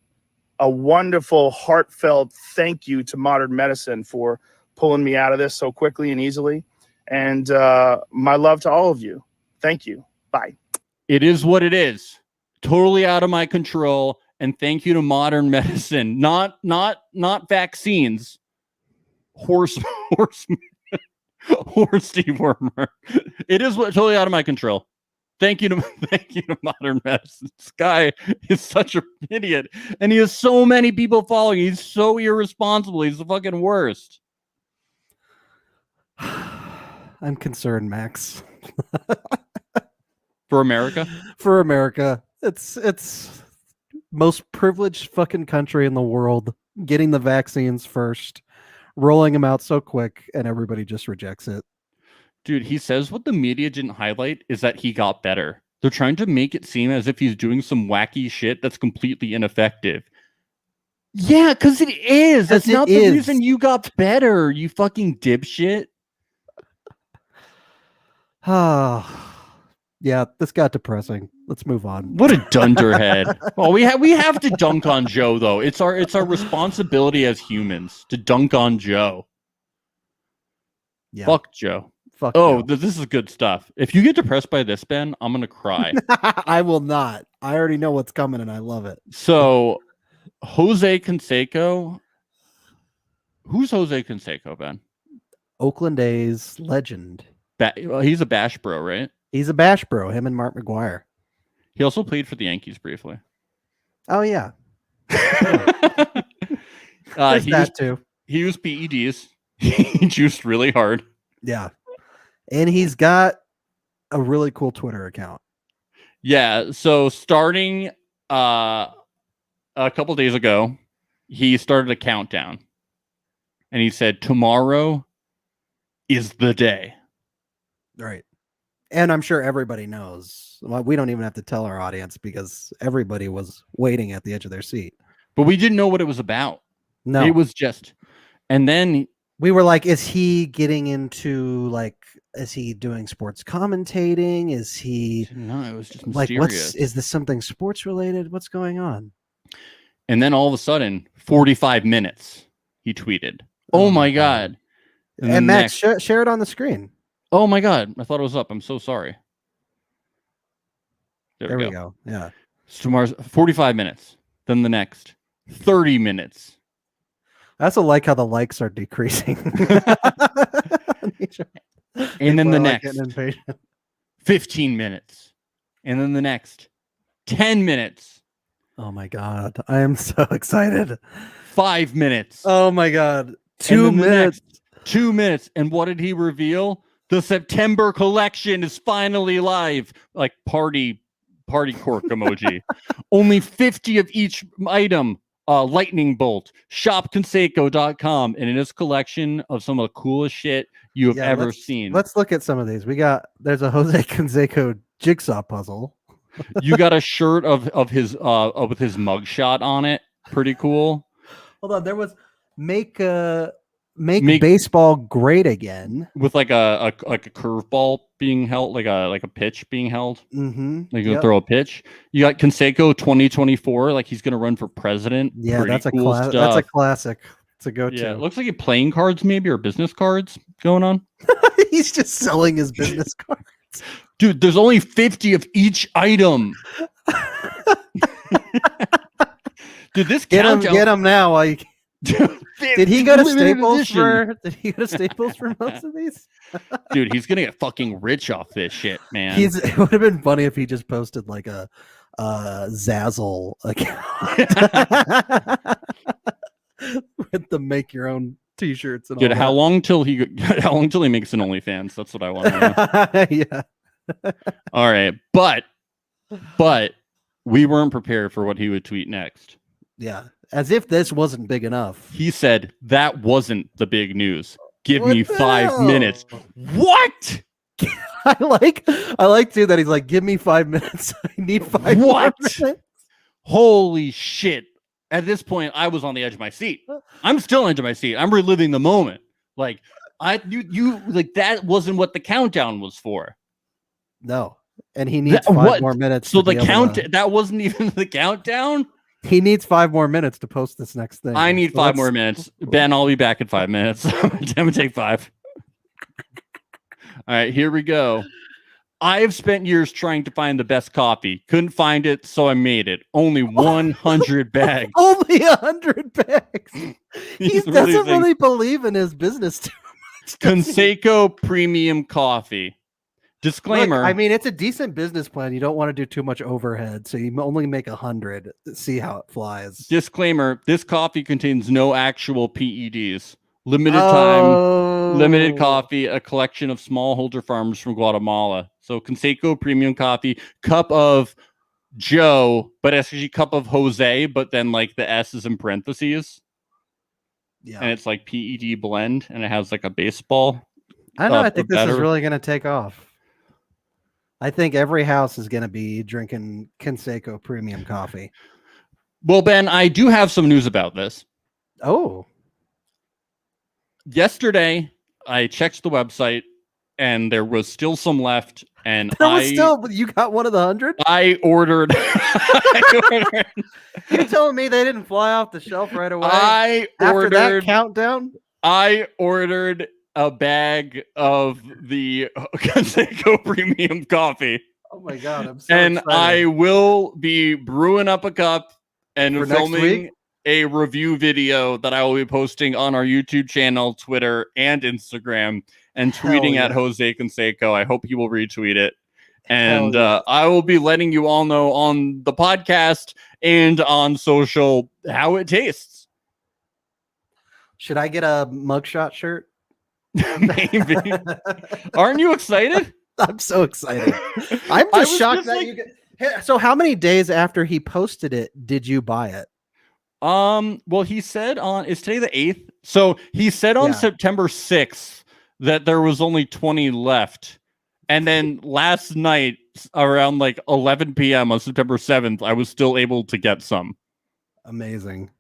a wonderful, heartfelt thank you to modern medicine for pulling me out of this so quickly and easily. And my love to all of you. Thank you. Bye. It is what it is. Totally out of my control. And thank you to modern medicine. Not vaccines. Horse dewormer. It is totally out of my control. Thank you to modern medicine. This guy is such an idiot, and he has so many people following. He's so irresponsible. He's the fucking worst. I'm concerned, Max. For America? For America. It's most privileged fucking country in the world, getting the vaccines first, rolling them out so quick, and everybody just rejects it. Dude, he says what the media didn't highlight is that he got better. They're trying to make it seem as if he's doing some wacky shit that's completely ineffective. Yeah, because it is. That's not the reason you got better, you fucking dipshit. Yeah, this got depressing. Let's move on. What a dunderhead. Well, we have to dunk on Joe, though. It's our responsibility as humans to dunk on Joe. Yeah. Fuck Joe. Fuck Joe. Joe. This is good stuff. If you get depressed by this, Ben, I'm gonna cry. I will not. I already know what's coming, and I love it. So, Jose Canseco. Who's Jose Canseco, Ben? Oakland A's legend. He's a Bash bro, right? He's a Bash bro. Him and Mark McGuire. He also played for the Yankees briefly. Oh yeah. Too. He used PEDs. He juiced really hard. Yeah, and he's got a really cool Twitter account. Yeah. So starting a couple days ago, he started a countdown, and he said, "Tomorrow is the day." Right. And I'm sure everybody knows. Well, we don't even have to tell our audience because everybody was waiting at the edge of their seat. But we didn't know what it was about. No. It was just... And then... We were like, is he getting into, like... Is he doing sports commentating? Is he... No, it was just mysterious. Is this something sports related? What's going on? And then all of a sudden, 45 minutes, he tweeted. Oh my God. And Max, share it on the screen. Oh my God. I thought it was up. I'm so sorry. There we go. Yeah. So tomorrow's 45 minutes. Then the next 30 minutes. I also like how the likes are decreasing. And then the next 15 minutes. And then the next 10 minutes. Oh my God. I am so excited. 5 minutes. Oh my God. 2 minutes. 2 minutes. And what did he reveal? The September collection is finally live. Like party cork emoji. Only 50 of each item. Lightning bolt. Shopcanseco.com. And in his collection of some of the coolest shit you have ever seen. Let's look at some of these. There's a Jose Canseco jigsaw puzzle. You got a shirt of his with his mugshot on it. Pretty cool. Hold on. There was make baseball great again with like a curveball being held, like a pitch being held. Mm-hmm. Like you throw a pitch. You got Canseco 2024, like he's gonna run for president. Yeah, pretty that's cool that's a classic. It's a go-to. Yeah, it looks like he playing cards maybe or business cards going on. He's just selling his business cards. Dude, there's only 50 of each item. Dude, this get him now while you Did he go to Staples for? Did he go to Staples for most of these? Dude, he's gonna get fucking rich off this shit, man. It would have been funny if he just posted like a Zazzle account with the make your own t-shirts and dude. All how long till he makes an OnlyFans? That's what I want to know. Yeah. All right, but we weren't prepared for what he would tweet next. Yeah. As if this wasn't big enough. He said, that wasn't the big news. Give me 5 minutes. What? I like too that he's like, give me 5 minutes. I need 5 minutes. Holy shit. At this point, I was on the edge of my seat. I'm still on the edge of my seat. I'm reliving the moment. Like, that wasn't what the countdown was for. No. And he needs 5 more minutes. So that wasn't even the countdown? He needs 5 more minutes to post this next thing. I need 5 more minutes. Ben, I'll be back in 5 minutes. I'm gonna take 5. All right, here we go. I have spent years trying to find the best coffee. Couldn't find it, so I made it. Only 100 bags. Only 100 bags. He doesn't really believe in his business too much. Canseco Premium Coffee. Disclaimer. Look, I mean, it's a decent business plan. You don't want to do too much overhead, so you only make 100. See how it flies. Disclaimer: this coffee contains no actual PEDs. Limited time, limited coffee, a collection of smallholder farmers from Guatemala. So Canseco Premium Coffee, cup of Joe, but it's actually cup of Jose, but then like the S is in parentheses. Yeah, and it's like PED blend, and it has like a baseball. I know. I think this is really going to take off. I think every house is going to be drinking Canseco Premium Coffee. Well, Ben, I do have some news about this. Oh. Yesterday, I checked the website. and there was still some left. And you got one of the 100? I ordered. You're telling me they didn't fly off the shelf right away? After that countdown? I ordered a bag of the Canseco premium coffee. Oh my God, I'm so excited. I will be brewing up a cup and for filming a review video that I will be posting on our YouTube channel, Twitter, and Instagram, and tweeting at Jose Canseco. I hope he will retweet it. And I will be letting you all know on the podcast and on social how it tastes. Should I get a mugshot shirt? Maybe. Aren't you excited? I'm so excited. I'm just shocked that you get. So how many days after he posted it did you buy it? Well, he said is today the 8th? So he said on September 6th that there was only 20 left. And then last night around like 11 p.m. on September 7th, I was still able to get some. Amazing.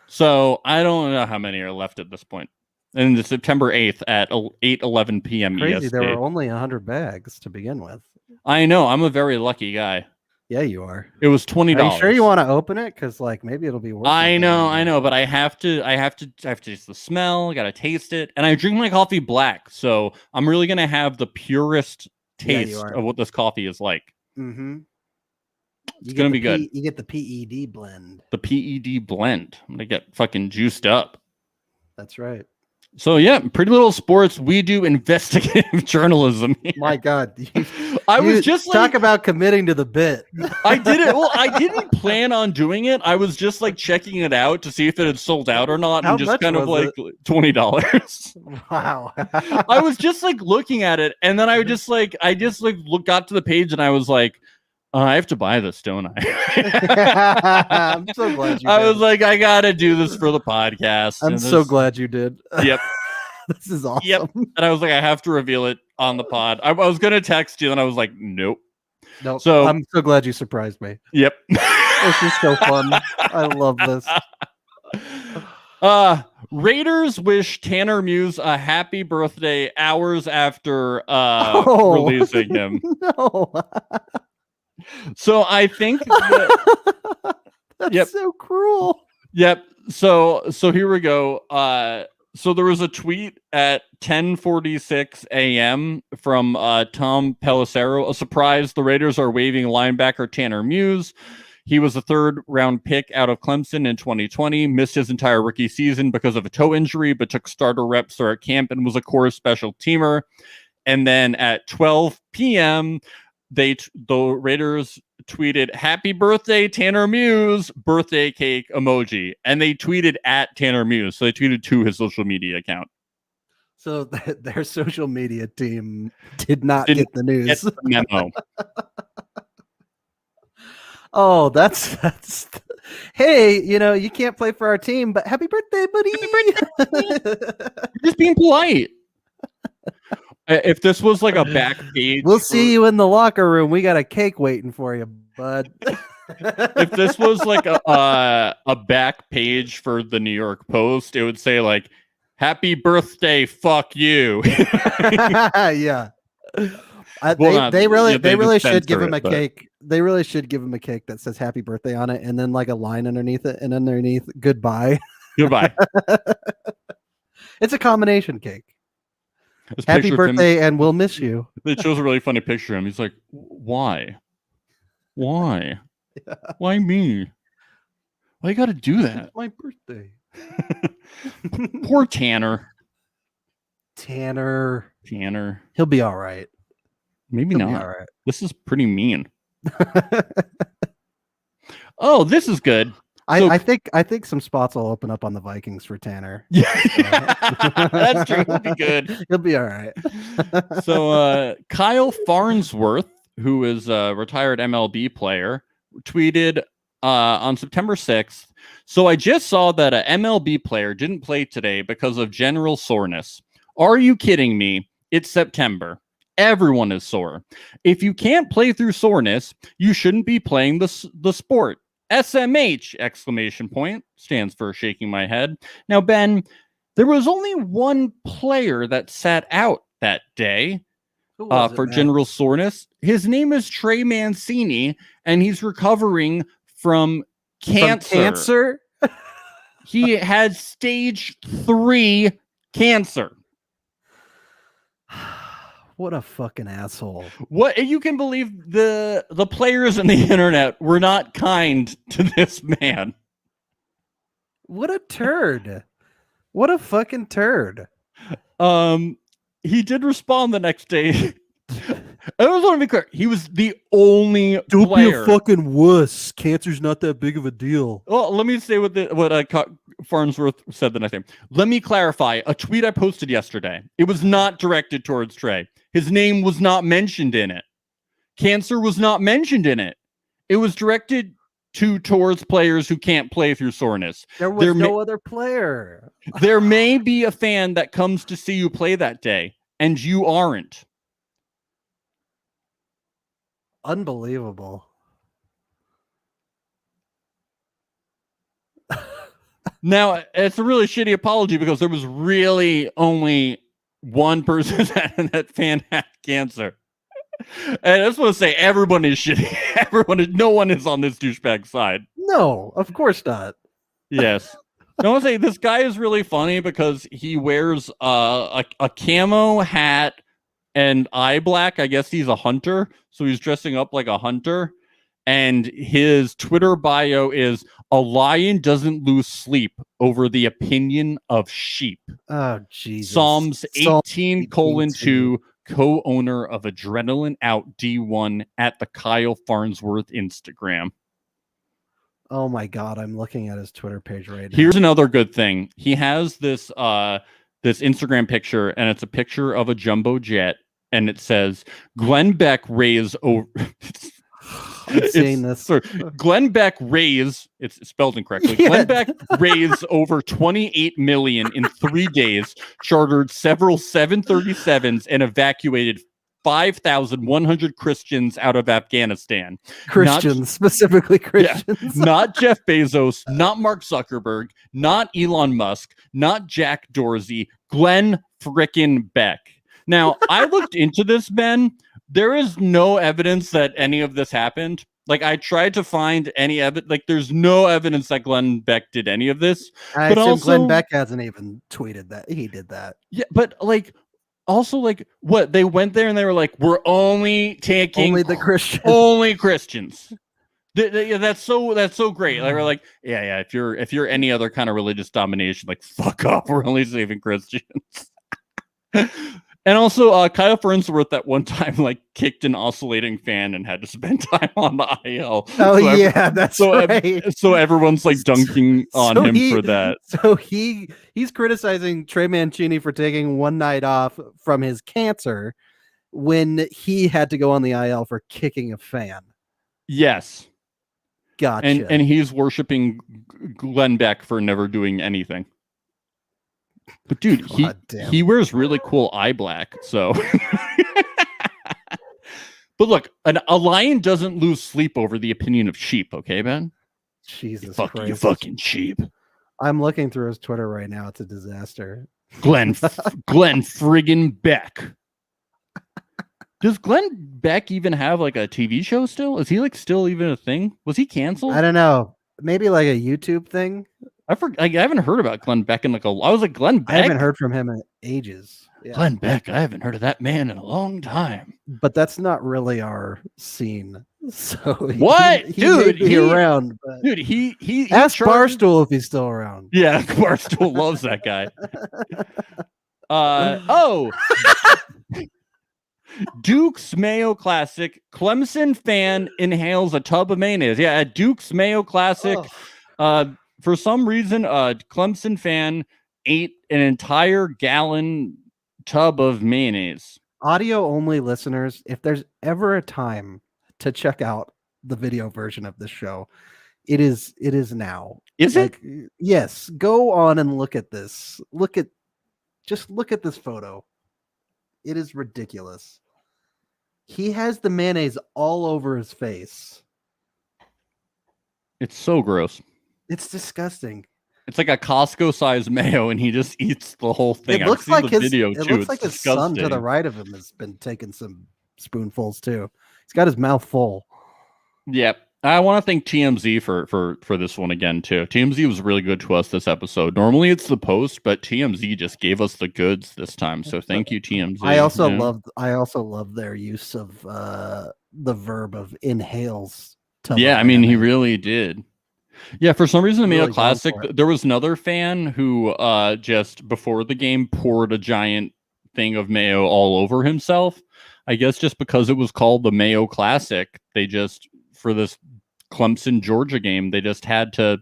So I don't know how many are left at this point. And the September 8th at 8:11 p.m. Crazy, EST. there were only 100 bags to begin with. I know. I'm a very lucky guy. Yeah, you are. It was $20. Are you sure you want to open it? Because like maybe it'll be worth it. I know, but I have to taste the smell. I gotta taste it, and I drink my coffee black, so I'm really gonna have the purest taste of what this coffee is like. Mm-hmm. It's gonna be good. You get the PED blend. The PED blend. I'm gonna get fucking juiced up. That's right. So yeah, Pretty Little Sports. We do investigative journalism here. My God, I was just talk about committing to the bit. I didn't. Well, I didn't plan on doing it. I was just like checking it out to see if it had sold out or not, and just kind of like $20. Wow. I was just like looking at it, and then I got to the page, and I was like, I have to buy this, don't I? I'm so glad you did. I was like, I gotta do this for the podcast. I'm so glad you did. Yep. This is awesome. Yep. And I was like, I have to reveal it on the pod. I was gonna text you, and I was like, nope. No. So I'm so glad you surprised me. Yep. This is so fun. I love this. Raiders wish Tanner Muse a happy birthday hours after releasing him. No. So I think that's so cruel. Yep. So here we go. So there was a tweet at 10:46 a.m. from Tom Pelissero. A surprise: the Raiders are waiving linebacker Tanner Muse. He was a third-round pick out of Clemson in 2020. Missed his entire rookie season because of a toe injury, but took starter reps there at camp and was a core special teamer. And then at 12 p.m. the Raiders tweeted, "Happy birthday, Tanner Muse," birthday cake emoji. And they tweeted at Tanner Muse. So they tweeted to his social media account. So their social media team didn't get the news. Get the memo. Oh, that's hey, you can't play for our team, but happy birthday, buddy. Happy birthday. Just being polite. If this was like a back page, we'll see you in the locker room. We got a cake waiting for you, bud. If this was like a back page for the New York Post, it would say like, "Happy birthday, fuck you." Yeah. They really should give him a cake. They really should give him a cake that says "Happy Birthday" on it, and then like a line underneath it, and underneath "Goodbye." Goodbye. It's a combination cake. Happy birthday, and we'll miss you. It shows a really funny picture of him. He's like, "Why? Why? Yeah. Why me? Why you got to do that? It's my birthday." Poor Tanner. Tanner. He'll be all right. Maybe not. All right. This is pretty mean. Oh, this is good. I think some spots will open up on the Vikings for Tanner. Yeah, that's true. He'll be good. He'll be all right. So Kyle Farnsworth, who is a retired MLB player, tweeted on September 6th. So I just saw that an MLB player didn't play today because of general soreness. Are you kidding me? It's September. Everyone is sore. If you can't play through soreness, you shouldn't be playing the sport. SMH! Exclamation point stands for shaking my head. Now, Ben, there was only one player that sat out that day, for general soreness. His name is Trey Mancini, and he's recovering from cancer. He had stage 3 cancer. What a fucking asshole. What, you can believe the players on the internet were not kind to this man. What a turd. What a fucking turd. He did respond the next day. I just want to be clear. He was the only player. Don't be a fucking wuss. Cancer's not that big of a deal. Well, let me say what Farnsworth said the next day. Let me clarify. A tweet I posted yesterday. It was not directed towards Trey. His name was not mentioned in it. Cancer was not mentioned in it. It was directed towards players who can't play through soreness. There was no other player. There may be a fan that comes to see you play that day, and you aren't. Unbelievable. Now, it's a really shitty apology because there was really only one person that fan had cancer. And I just want to say everyone is shitty. No one is on this douchebag side. No, of course not. Yes. I want to say this guy is really funny because he wears a camo hat and eye black. I guess he's a hunter, so he's dressing up like a hunter. And his Twitter bio is, "A lion doesn't lose sleep over the opinion of sheep." Oh, Jesus. Psalms 18:2, co-owner of Adrenaline Out D1 at the Kyle Farnsworth Instagram. Oh my God, I'm looking at his Twitter page right now. Here's another good thing. He has this this Instagram picture, and it's a picture of a jumbo jet, and it says Glenn Beck raise over. I'm seeing this. Sorry, Glenn Beck raise, it's spelled incorrectly. Yeah. Glenn Beck raised over 28 million in 3 days, chartered several 737s, and evacuated 5,100 Christians out of Afghanistan. Specifically Christians. Yeah, not Jeff Bezos, not Mark Zuckerberg, not Elon Musk, not Jack Dorsey, Glenn frickin' Beck. Now, I looked into this, Ben. There is no evidence that any of this happened. Like, I tried to find any evidence. Like, there's no evidence that Glenn Beck did any of this. I assume Glenn Beck hasn't even tweeted that he did that. Yeah, but like, also, like, what? They went there and they were like, "We're only taking the Christians, only Christians." That's so great. Like, we're like, yeah. If you're any other kind of religious domination, like, fuck off. We're only saving Christians. And also, Kyle Farnsworth at one time like kicked an oscillating fan and had to spend time on the IL. Oh, that's right. So everyone's like dunking on him for that. So he's criticizing Trey Mancini for taking one night off from his cancer when he had to go on the IL for kicking a fan. Yes. Gotcha. And he's worshiping Glenn Beck for never doing anything. But dude, he wears really cool eye black, so. But look, a lion doesn't lose sleep over the opinion of sheep, okay, Ben? Jesus Christ. You fucking sheep. I'm looking through his Twitter right now. It's a disaster. Glenn friggin' Beck. Does Glenn Beck even have like a TV show still? Is he like still even a thing? Was he canceled? I don't know. Maybe like a YouTube thing. I haven't heard about Glenn Beck in like I was like, Glenn Beck? I haven't heard from him in ages. Yeah. Glenn Beck, I haven't heard of that man in a long time. But that's not really our scene. So what? He around. But dude, he ask Barstool if he's still around. Yeah, Barstool loves that guy. Duke's Mayo Classic. Clemson fan inhales a tub of mayonnaise. Yeah, at Duke's Mayo Classic. For some reason, a Clemson fan ate an entire gallon tub of mayonnaise. Audio only listeners, if there's ever a time to check out the video version of this show, it is now. Is it? Yes. Go on and look at this. Look at this photo. It is ridiculous. He has the mayonnaise all over his face. It's so gross. It's disgusting. It's like a Costco sized mayo, and he just eats the whole thing. It looks like his son to the right of him has been taking some spoonfuls too. He's got his mouth full. Yep. I want to thank TMZ for this one again too. TMZ was really good to us this episode. Normally it's the post, but TMZ just gave us the goods this time. So thank you, TMZ. I also love their use of the verb of inhales. Yeah, I mean he really did. Yeah, for some reason the Mayo Classic, there was another fan who just before the game poured a giant thing of mayo all over himself. I guess just because it was called the Mayo Classic, they just for this Clemson Georgia game, they just had to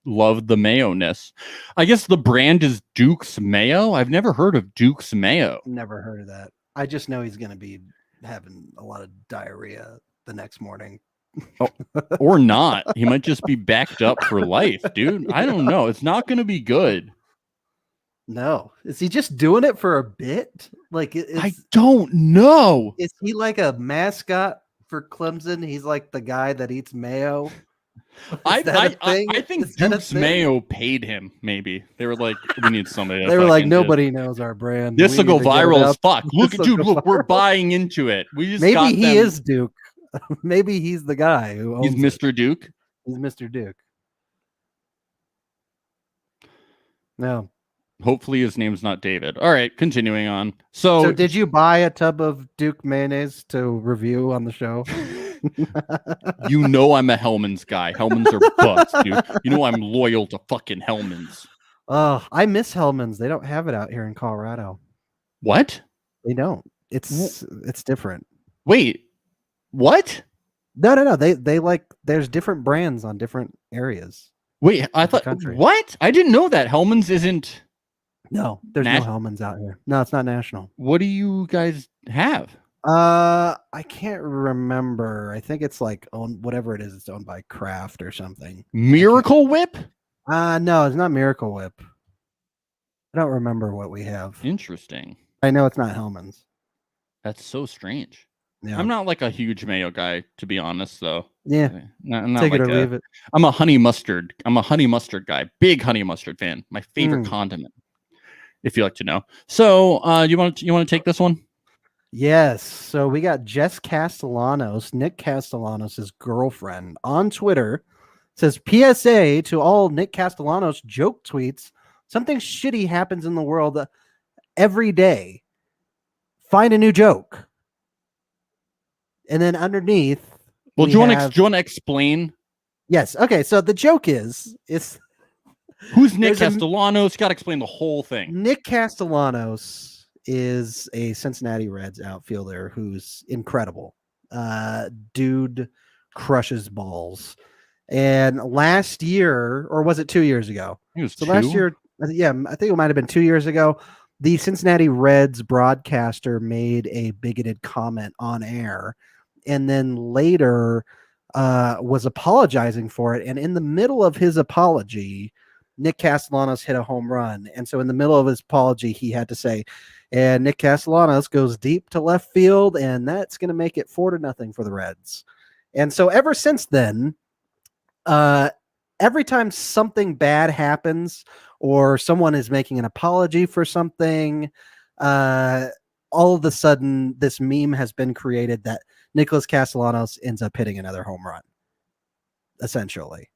love the mayo-ness. I guess the brand is Duke's Mayo. I've never heard of Duke's Mayo. Never heard of that. I just know he's going to be having a lot of diarrhea the next morning. Oh, or not. He might just be backed up for life, dude. I don't know. It's not going to be good. No. Is he just doing it for a bit? Like I don't know. Is he like a mascot for Clemson? He's like the guy that eats mayo. I think Duke's Mayo paid him. Maybe they were like, we need somebody. They were like, nobody knows our brand. This will go viral as fuck. Look, dude, look, we're buying into it. We just maybe he is Duke. Maybe he's the guy who owns Mr. Duke. He's Mr. Duke. No. Hopefully his name's not David. All right, continuing on. So did you buy a tub of Duke mayonnaise to review on the show? You know I'm a Hellman's guy. Hellman's are butts, dude. You know I'm loyal to fucking Hellman's. I miss Hellman's. They don't have it out here in Colorado. What? They don't. It's different. Wait, what? No. They like there's different brands on different areas. Wait, I thought what? I didn't know that Hellman's isn't. No, there's no Hellman's out here. No, it's not national. What do you guys have? I can't remember. I think it's like whatever it is. It's owned by Kraft or something. Miracle Whip? No, it's not Miracle Whip. I don't remember what we have. Interesting. I know it's not Hellman's. That's so strange. Yeah. I'm not like a huge mayo guy, to be honest, though. Yeah. Not take like it or leave it. I'm a honey mustard guy. Big honey mustard fan. My favorite condiment, if you like to know. So you want to take this one? Yes. So we got Jess Castellanos, Nick Castellanos' girlfriend, on Twitter. Says, PSA to all Nick Castellanos joke tweets. Something shitty happens in the world every day. Find a new joke. And then underneath, well, do you want to explain? Yes. Okay. So the joke is, who's Nick Castellanos? Got to explain the whole thing. Nick Castellanos is a Cincinnati Reds outfielder who's incredible. Dude crushes balls. And last year, or was it 2 years ago? Last year, yeah, I think it might have been 2 years ago. The Cincinnati Reds broadcaster made a bigoted comment on air, and then later was apologizing for it. And in the middle of his apology, Nick Castellanos hit a home run. And so in the middle of his apology, he had to say, and Nick Castellanos goes deep to left field, and that's going to make it 4-0 for the Reds. And so ever since then, every time something bad happens or someone is making an apology for something, all of a sudden this meme has been created that Nicholas Castellanos ends up hitting another home run, essentially.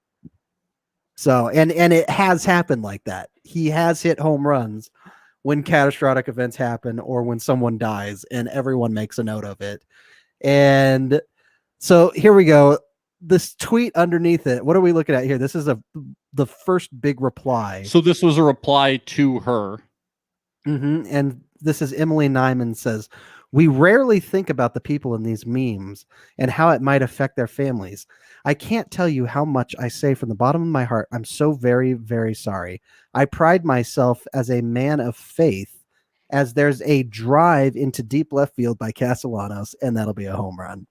So, and it has happened like that. He has hit home runs when catastrophic events happen or when someone dies, and everyone makes a note of it. And so here we go. This tweet underneath it, what are we looking at here? This is the first big reply. So this was a reply to her. And this is Emily Nyman says, we rarely think about the people in these memes and how it might affect their families. I can't tell you how much I say from the bottom of my heart. I'm so very, very sorry. I pride myself as a man of faith, as there's a drive into deep left field by Castellanos, and that'll be a home run.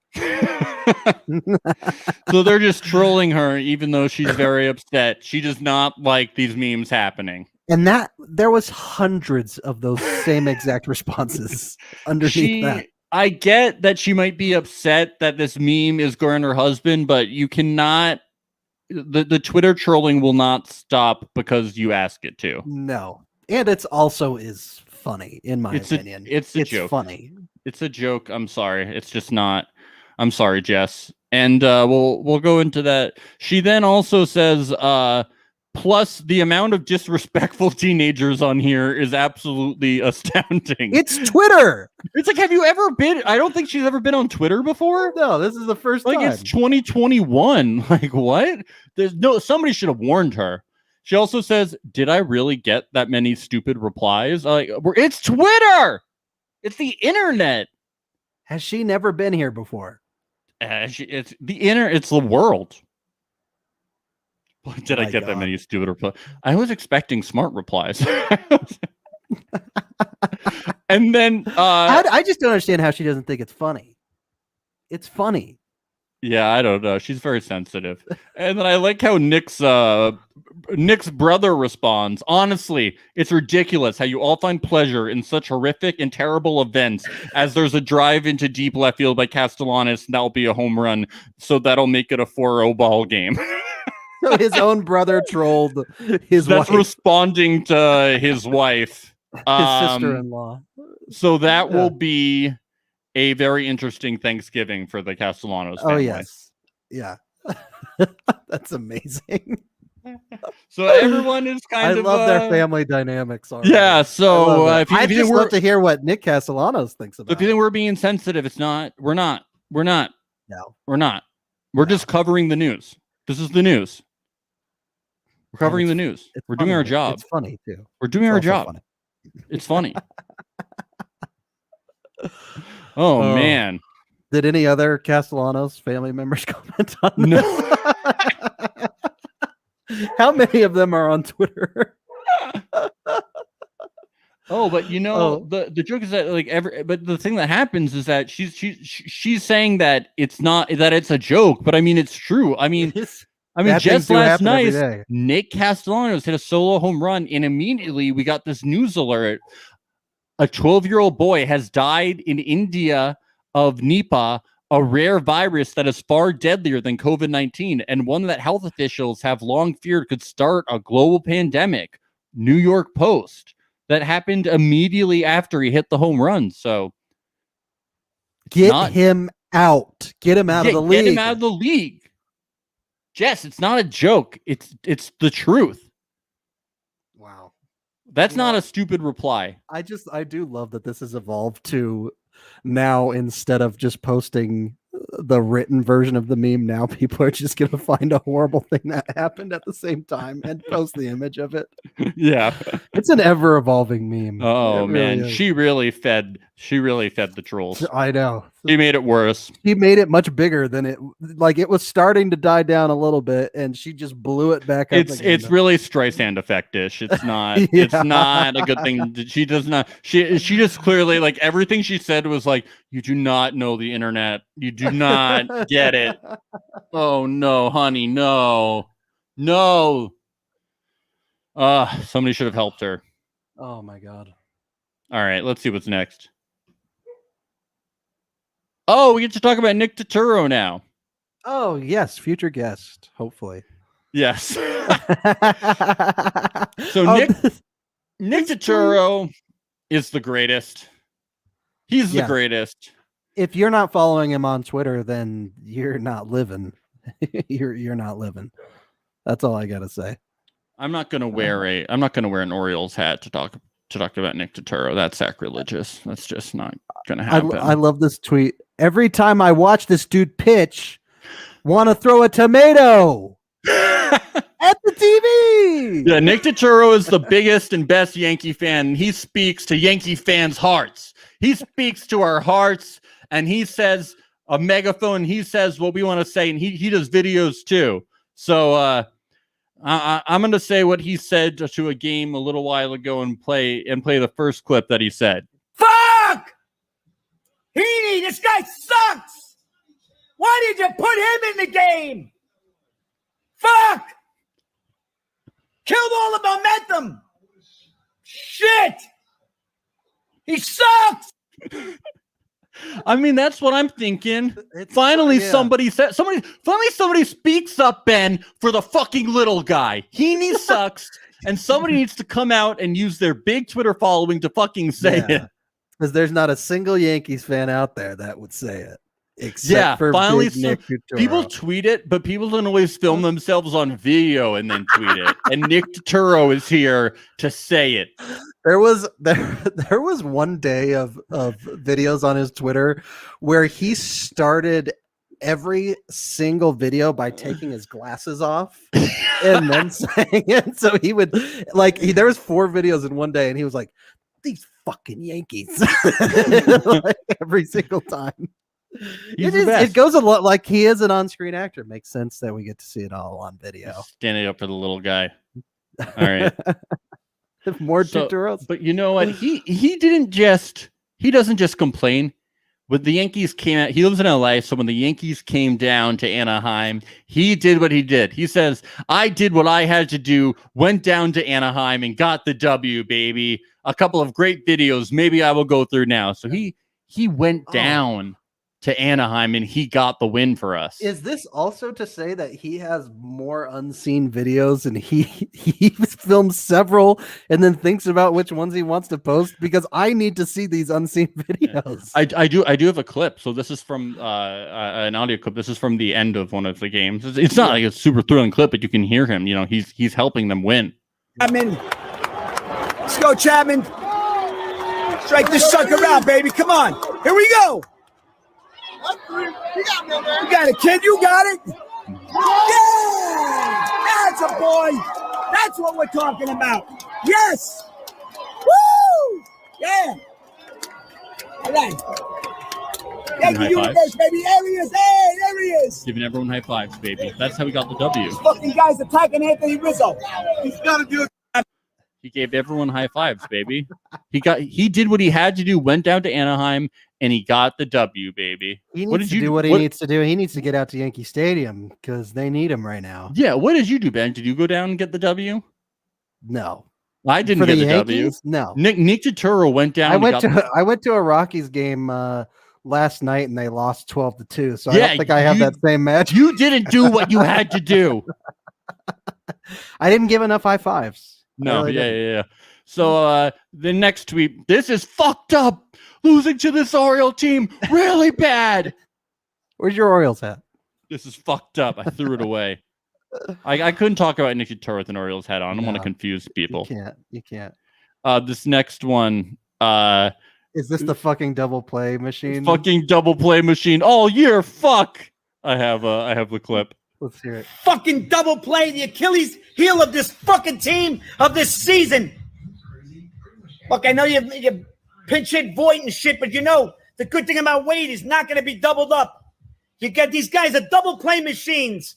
So they're just trolling her, even though she's very upset. She does not like these memes happening. And that there was hundreds of those same exact responses underneath that. I get that she might be upset that this meme is going to her husband, but you cannot the Twitter trolling will not stop because you ask it to. No, and it's also is funny in my opinion. It's a joke. Funny. It's a joke. I'm sorry. It's just not. I'm sorry, Jess. And we'll go into that. She then also says, plus the amount of disrespectful teenagers on here is absolutely astounding. It's Twitter. It's like, have you ever been? I don't think she's ever been on Twitter before. No, this is the first time. It's 2021. Like, what? Somebody should have warned her. She also says, did I really get that many stupid replies? It's Twitter. It's the internet. Has she never been here before? It's the internet. It's the world. Did I get that many stupid replies? I was expecting smart replies. And then I just don't understand how she doesn't think it's funny. It's funny. Yeah, I don't know. She's very sensitive. And then I like how Nick's brother responds. Honestly, it's ridiculous how you all find pleasure in such horrific and terrible events as there's a drive into deep left field by Castellanos, and that'll be a home run. So that'll make it a 4-0 ball game. So his own brother trolled his That's wife. Responding to his wife. His sister-in-law. So that will be a very interesting Thanksgiving for the Castellanos family. Oh, yes. Yeah. That's amazing. So everyone is kind of... I love their family dynamics. Already. Yeah, so... I'd just love to hear what Nick Castellanos thinks about it. If you think we're being insensitive, it's not. We're not. No. We're not. We're just covering the news. This is the news. We're covering the news. We're doing our job. It's funny, too. We're doing our job. Funny. It's funny. Oh, man. Did any other Castellanos family members comment on this? No. How many of them are on Twitter? Oh, but the joke is that but the thing that happens is that she's saying that it's not, that it's a joke, but I mean it's true. I mean just last night, Nick Castellanos hit a solo home run, and immediately we got this news alert. A 12-year-old boy has died in India of Nipah, a rare virus that is far deadlier than COVID-19, and one that health officials have long feared could start a global pandemic. New York Post. That happened immediately after he hit the home run. So get him out. Get him out of the league. Get him out of the league. Jess, it's not a joke. It's the truth. Wow. That's not a stupid reply. I do love that this has evolved to now, instead of just posting the written version of the meme, now people are just going to find a horrible thing that happened at the same time and post the image of it. Yeah. It's an ever evolving meme. Oh man, she really fed the trolls. I know. She made it worse. She made it much bigger than it was starting to die down a little bit, and she just blew it back up. It's really Streisand effect-ish. It's not it's not a good thing. She does not she just clearly, like, everything she said was like, you do not know the internet. You do not get it. Oh no, honey, no. Somebody should have helped her. Oh my god. All right, let's see what's next. Oh, we get to talk about Nick Turturro now. Oh, yes, future guest, hopefully. Yes. So Nick Turturro is the greatest. He's the greatest. If you're not following him on Twitter, then you're not living. you're not living. That's all I got to say. I'm not going to wear an Orioles hat to talk about Nick Turturro. That's sacrilegious. That's just not going to happen. I love this tweet. Every time I watch this dude pitch, want to throw a tomato at the TV. Yeah, Nick Turturro is the biggest and best Yankee fan. He speaks to Yankee fans' hearts. He speaks to our hearts, and he says a megaphone. He says what we want to say, and he does videos too. So I'm going to say what he said to a game a little while ago and play the first clip that he said. Fuck! Heaney, this guy sucks! Why did you put him in the game? Fuck! Killed all the momentum! Shit! He sucks! I mean, that's what I'm thinking. Finally somebody speaks up, Ben, for the fucking little guy. He sucks, and somebody needs to come out and use their big Twitter following to fucking say it. Because there's not a single Yankees fan out there that would say it. Except for finally, Nick Turturro. People tweet it, but people don't always film themselves on video and then tweet it. And Nick Turturro is here to say it. There was one day of videos on his Twitter where he started every single video by taking his glasses off and then saying it. So he would there was 4 videos in one day, and he was like, "These fucking Yankees," every single time. It goes a lot like he is an on-screen actor. It makes sense that we get to see it all on video. Standing up for the little guy. All right. More Turturros. But you know what? He doesn't just complain. When the Yankees came out, he lives in LA, so when the Yankees came down to Anaheim, he did what he did. He says, "I did what I had to do, went down to Anaheim and got the W, baby. A couple of great videos. Maybe I will go through now." So he went down to Anaheim and he got the win for us. Is this also to say that he has more unseen videos and he films several and then thinks about which ones he wants to post? Because I need to see these unseen videos. I do have a clip. So this is from an audio clip. This is from the end of one of the games. It's not like a super thrilling clip, but you can hear him. You know, he's helping them win. Chapman, let's go, Chapman. Strike this sucker out, baby. Come on, here we go. You got it, kid. You got it. Yeah! That's a boy. That's what we're talking about. Yes. Woo! Yeah. All right. Yankee Universe, baby. There he is. Hey, there he is. Giving everyone high fives, baby. That's how we got the W. This fucking guy's attacking Anthony Rizzo. He's got to do it. He gave everyone high fives, baby. He did what he had to do, went down to Anaheim, and he got the W, baby. He needs to do what he needs to do. He needs to get out to Yankee Stadium because they need him right now. Yeah, what did you do, Ben? Did you go down and get the W? No. I didn't get the Yankees? W. No. Nick Turturro went down. I went to a Rockies game last night and they lost 12-2. So I don't think I have that same match. You didn't do what you had to do. I didn't give enough high fives. No, yeah. So the next tweet, this is fucked up. Losing to this Oriole team, really bad. Where's your Orioles hat? This is fucked up. I threw it away. I couldn't talk about Nick Turturro with an Orioles hat on. I don't want to confuse people. You can't. This next one. Is this the fucking double play machine? Fucking double play machine all year. Fuck. I have the clip. Let's hear it. Fucking double play, the Achilles heel of this fucking team of this season. Look, I know you pinch hit Voight and shit, but you know the good thing about Wade is not going to be doubled up. You get these guys are double play machines.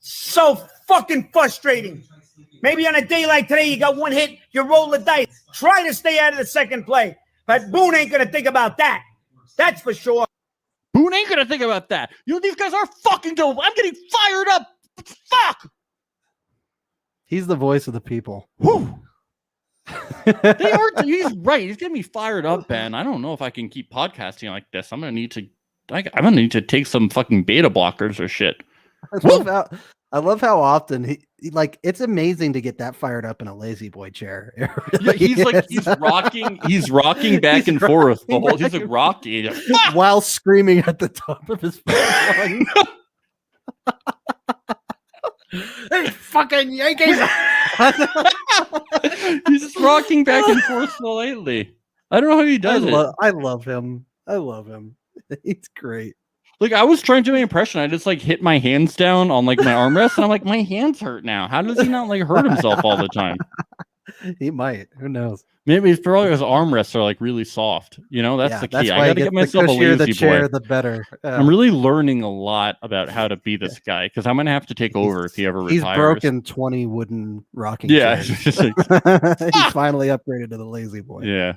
So fucking frustrating. Maybe on a day like today, you got one hit, you roll the dice. Try to stay out of the second play. But Boone ain't going to think about that. That's for sure. Boone ain't going to think about that. You know, these guys are fucking dope. I'm getting fired up. Fuck. He's the voice of the people. Woo. They are. He's right. He's getting me fired up, Ben. I don't know if I can keep podcasting like this. I'm going to need to take some fucking beta blockers or shit. I love how often he it's amazing to get that fired up in a lazy boy chair. He's rocking back and forth. He's like rocking while screaming at the top of his voice. Hey, fucking Yankees! He's just rocking back and forth slightly. I don't know how he does it. I love him. He's great. Like, I was trying to do an impression. I just hit my hands down on my armrest, and I'm like, my hands hurt now. How does he not hurt himself all the time? He might. Who knows? Maybe it's probably his armrests are really soft. You know, that's the key. I gotta get myself a lazy the chair, boy. The better. I'm really learning a lot about how to be this guy because I'm gonna have to take over if he ever retires. He's broken 20 wooden rocking chairs. He's finally upgraded to the lazy boy. Yeah.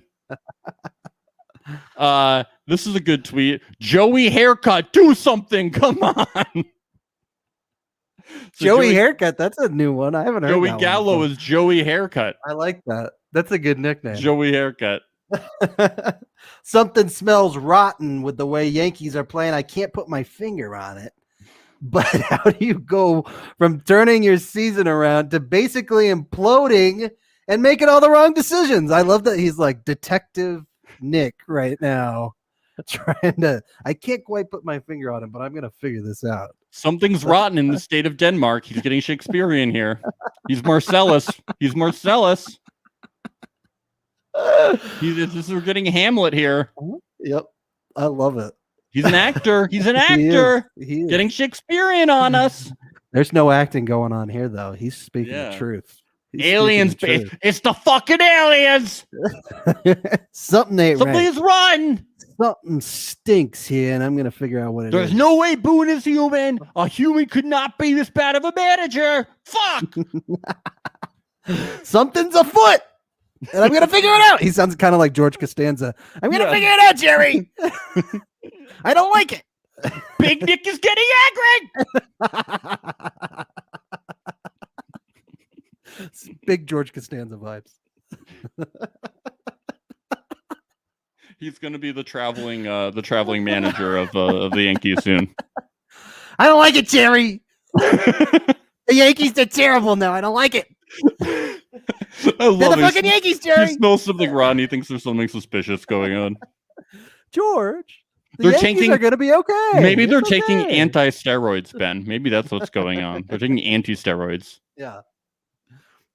This is a good tweet. Joey haircut, do something. Come on. So Joey haircut. That's a new one. I haven't heard. Joey Gallo is Joey haircut. I like that. That's a good nickname. Joey haircut. Something smells rotten with the way Yankees are playing. I can't put my finger on it. But how do you go from turning your season around to basically imploding and making all the wrong decisions? I love that he's like Detective Nick right now, I can't quite put my finger on him, but I'm going to figure this out. Something's rotten in the state of Denmark. He's getting Shakespearean here. He's Marcellus. We're getting Hamlet here. Yep. I love it. He's an actor. He is. Getting Shakespearean on us. There's no acting going on here, though. He's speaking the truth. Aliens, it's the fucking aliens. Something ain't right. Somebody's run. Something stinks here, and I'm going to figure out what it is. There's no way Boone is human. A human could not be this bad of a manager. Fuck. Something's afoot. And I'm going to figure it out. He sounds kind of like George Costanza. I'm going to figure it out, Jerry. I don't like it. Big Nick is getting angry. Big George Costanza vibes. He's going to be the traveling manager of the Yankees soon. I don't like it, Jerry. The Yankees are terrible now. I don't like it. They're the fucking Yankees, Jerry. He smells something rotten. He thinks there's something suspicious going on. George, the Yankees are going to be okay. Maybe they're taking anti-steroids, Ben. Maybe that's what's going on. They're taking anti-steroids. Yeah.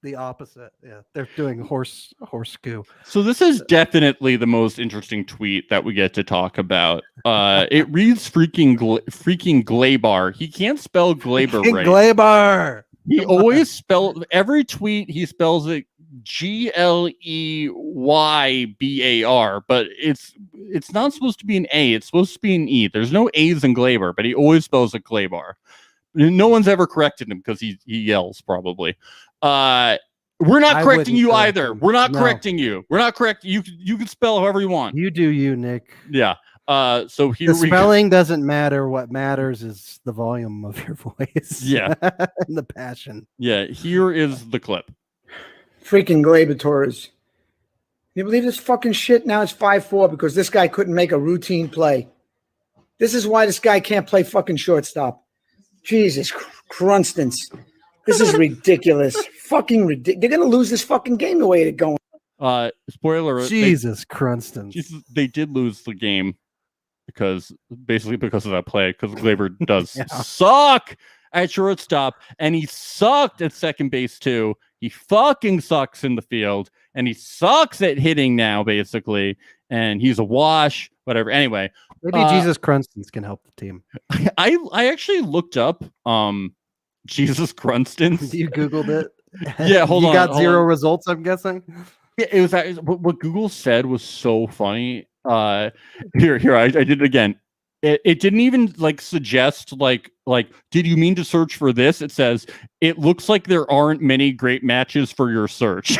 The opposite. Yeah. They're doing horse goo. So this is definitely the most interesting tweet that we get to talk about. It reads freaking Glaber. He can't spell Glaber right. Glaber. He always spells every tweet. He spells it Gleybar, but it's not supposed to be an A. It's supposed to be an E. There's no A's in Glaber, but he always spells it Glaber. No one's ever corrected him because he yells probably. We're not correcting you either. We're not correcting you. We're not correcting you. You can spell however you want. You do you, Nick. Yeah. So here the spelling doesn't matter. What matters is the volume of your voice. Yeah. And the passion. Yeah. Here is the clip. Freaking Glabators. You believe this fucking shit? Now it's 5-4 because this guy couldn't make a routine play. This is why this guy can't play fucking shortstop. Jesus Crunstance. This is ridiculous. Fucking ridiculous. They're going to lose this fucking game the way it's going. Spoiler. Jesus Crunstance. They did lose the game because of that play, because Glaber does suck at shortstop, and he sucked at second base too. He fucking sucks in the field, and he sucks at hitting now, basically, and he's a wash, whatever. Anyway. Maybe Jesus Crunstance can help the team. I actually looked up Jesus Crunstance. You Googled it? Yeah, hold on. You got zero results, I'm guessing? Yeah, it was what Google said was so funny. Here, I did it again. It didn't even suggest like did you mean to search for this? It says it looks like there aren't many great matches for your search.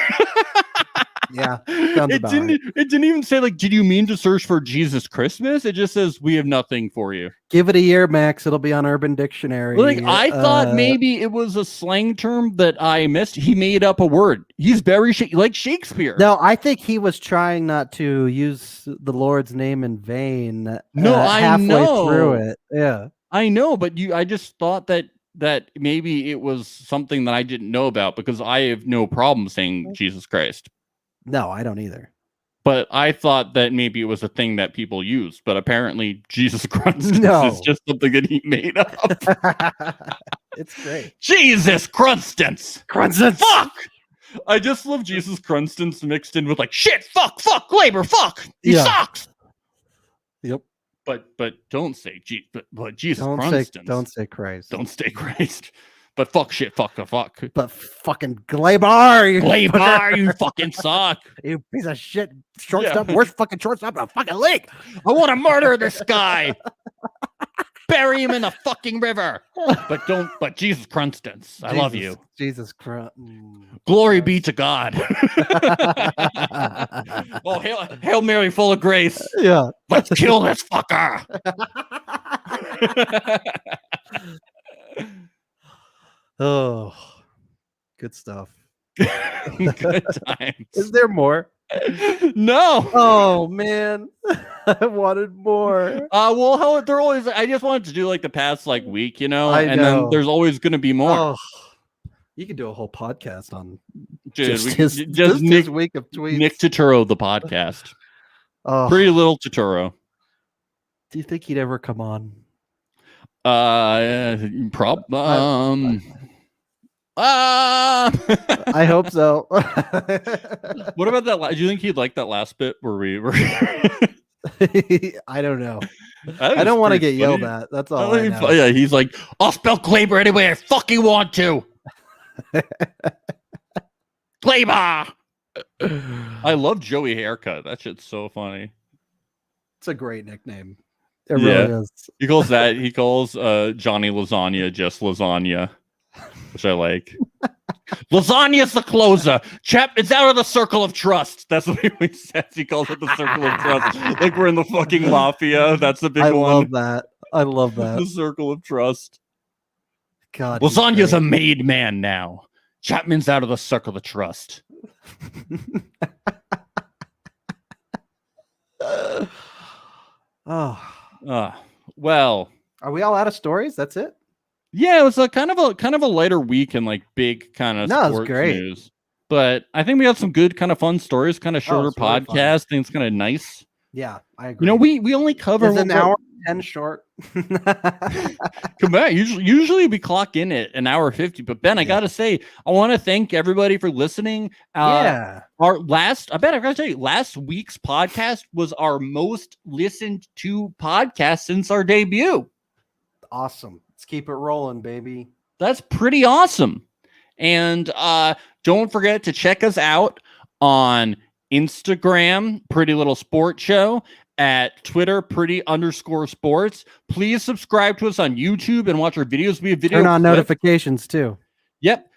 Yeah, it didn't even say did you mean to search for Jesus Christmas? It just says we have nothing for you. Give it a year, Max. It'll be on Urban Dictionary. I thought maybe it was a slang term that I missed. He made up a word. He's very like Shakespeare. No, I think he was trying not to use the Lord's name in vain. No, I halfway know through it. Yeah, I know, but I just thought that maybe it was something that I didn't know about, because I have no problem saying Jesus Christ. No, I don't either. But I thought that maybe it was a thing that people used, but apparently Jesus Crunstance is just something that he made up. It's great. Jesus Crunstance! Crunstance! Fuck! I just love Jesus Crunstance mixed in with shit, fuck, Glaber, fuck! He sucks! Yep. But don't say but Jesus Crunstance. Don't say Christ. Don't say Christ. But fuck shit, fuck the fuck. But fucking Glaber, you fucking suck. You piece of shit shortstop, worst fucking shortstop in the fucking league. I want to murder this guy. Bury him in the fucking river. But Jesus Crunstance, I love you. Jesus Glory be to God. Oh, Hail Mary, full of grace. Yeah. Let's kill this fucker. Oh, good stuff. Good times. Is there more? No. Oh man, I wanted more. Well, how they're always. I just wanted to do like the past like week, you know, and then there's always going to be more. Oh, you could do a whole podcast on just his week of tweets. Nick Turturro, the podcast. Pretty little Turturro. Do you think he'd ever come on? I hope so. What about that? Do you think he'd like that last bit where we were? I don't know. I don't want to get yelled at. That's all. I know. Yeah, he's like, I'll spell Glaber any way I fucking want to. Glaber. I love Joey haircut. That shit's so funny. It's a great nickname. It really is. He calls Johnny Lasagna just lasagna, which I like. Lasagna's the closer. Chap, it's out of the circle of trust. That's what he says. He calls it the circle of trust. Like we're in the fucking mafia. That's the big one. I love that. The circle of trust. God. Lasagna's a made man now. Chapman's out of the circle of trust. Well, are we all out of stories? That's it. Yeah, it was a kind of a lighter week and like big kind of sports news. But I think we had some good kind of fun stories, kind of shorter podcast. Really I think it's kind of nice. Yeah, I agree. You know, we only cover an hour 10 short. Come back. Usually we clock in at an hour 50. But Ben, I gotta say, I want to thank everybody for listening. Last week's podcast was our most listened to podcast since our debut. Awesome. Let's keep it rolling, baby. That's pretty awesome. And don't forget to check us out on Instagram, Pretty Little Sport Show, at Twitter, Pretty_sports. Please subscribe to us on YouTube and watch our videos. We have video. Turn on notifications too. Yep.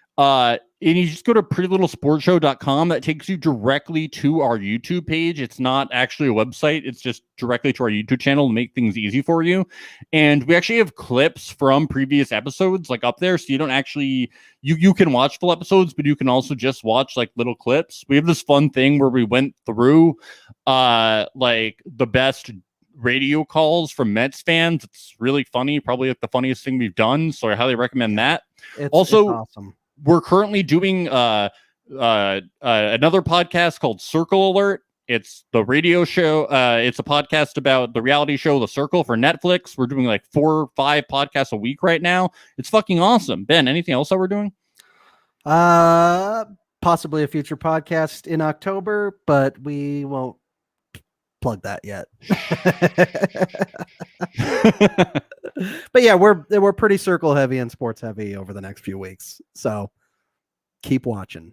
And you just go to prettylittle.sportshow.com. That takes you directly to our YouTube page. It's not actually a website. It's just directly to our YouTube channel to make things easy for you. And we actually have clips from previous episodes like up there. So you don't actually, you can watch full episodes, but you can also just watch like little clips. We have this fun thing where we went through like the best radio calls from Mets fans. It's really funny. Probably like the funniest thing we've done. So I highly recommend that. It's awesome. We're currently doing another podcast called Circle Alert. It's the radio show. It's a podcast about the reality show The Circle for Netflix. We're doing like 4 or 5 podcasts a week right now. It's fucking awesome. Ben, anything else that we're doing? Possibly a future podcast in October, but we won't plug that yet. But yeah, we're pretty circle heavy and sports heavy over the next few weeks. So keep watching.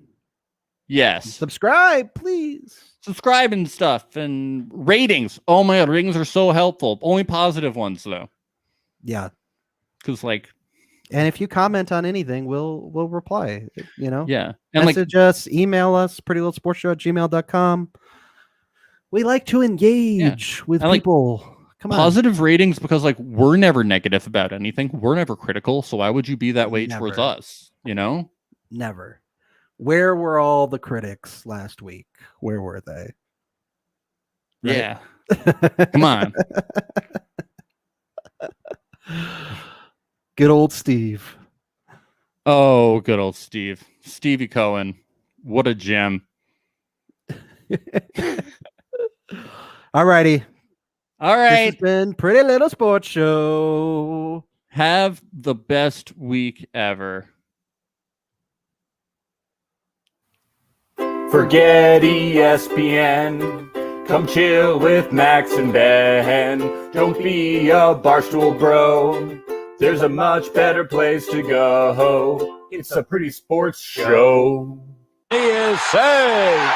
Yes. Subscribe, please. Subscribe and stuff and ratings. Oh my God, ratings are so helpful. Only positive ones though. Yeah. Because like, and if you comment on anything, we'll reply. You know. Yeah. And message us, email us, prettylittle.sportshow@gmail.com. We like to engage with people. Come on. Positive ratings because like we're never negative about anything. We're never critical. So why would you be that way towards us? You know? Never. Where were all the critics last week? Where were they? Right? Yeah. Come on. Good old Steve. Oh, good old Steve. Stevie Cohen. What a gem. All righty. All right. This has been Pretty Little Sports Show. Have the best week ever. Forget ESPN. Come chill with Max and Ben. Don't be a barstool bro. There's a much better place to go. It's a Pretty Sports Show. He is saved.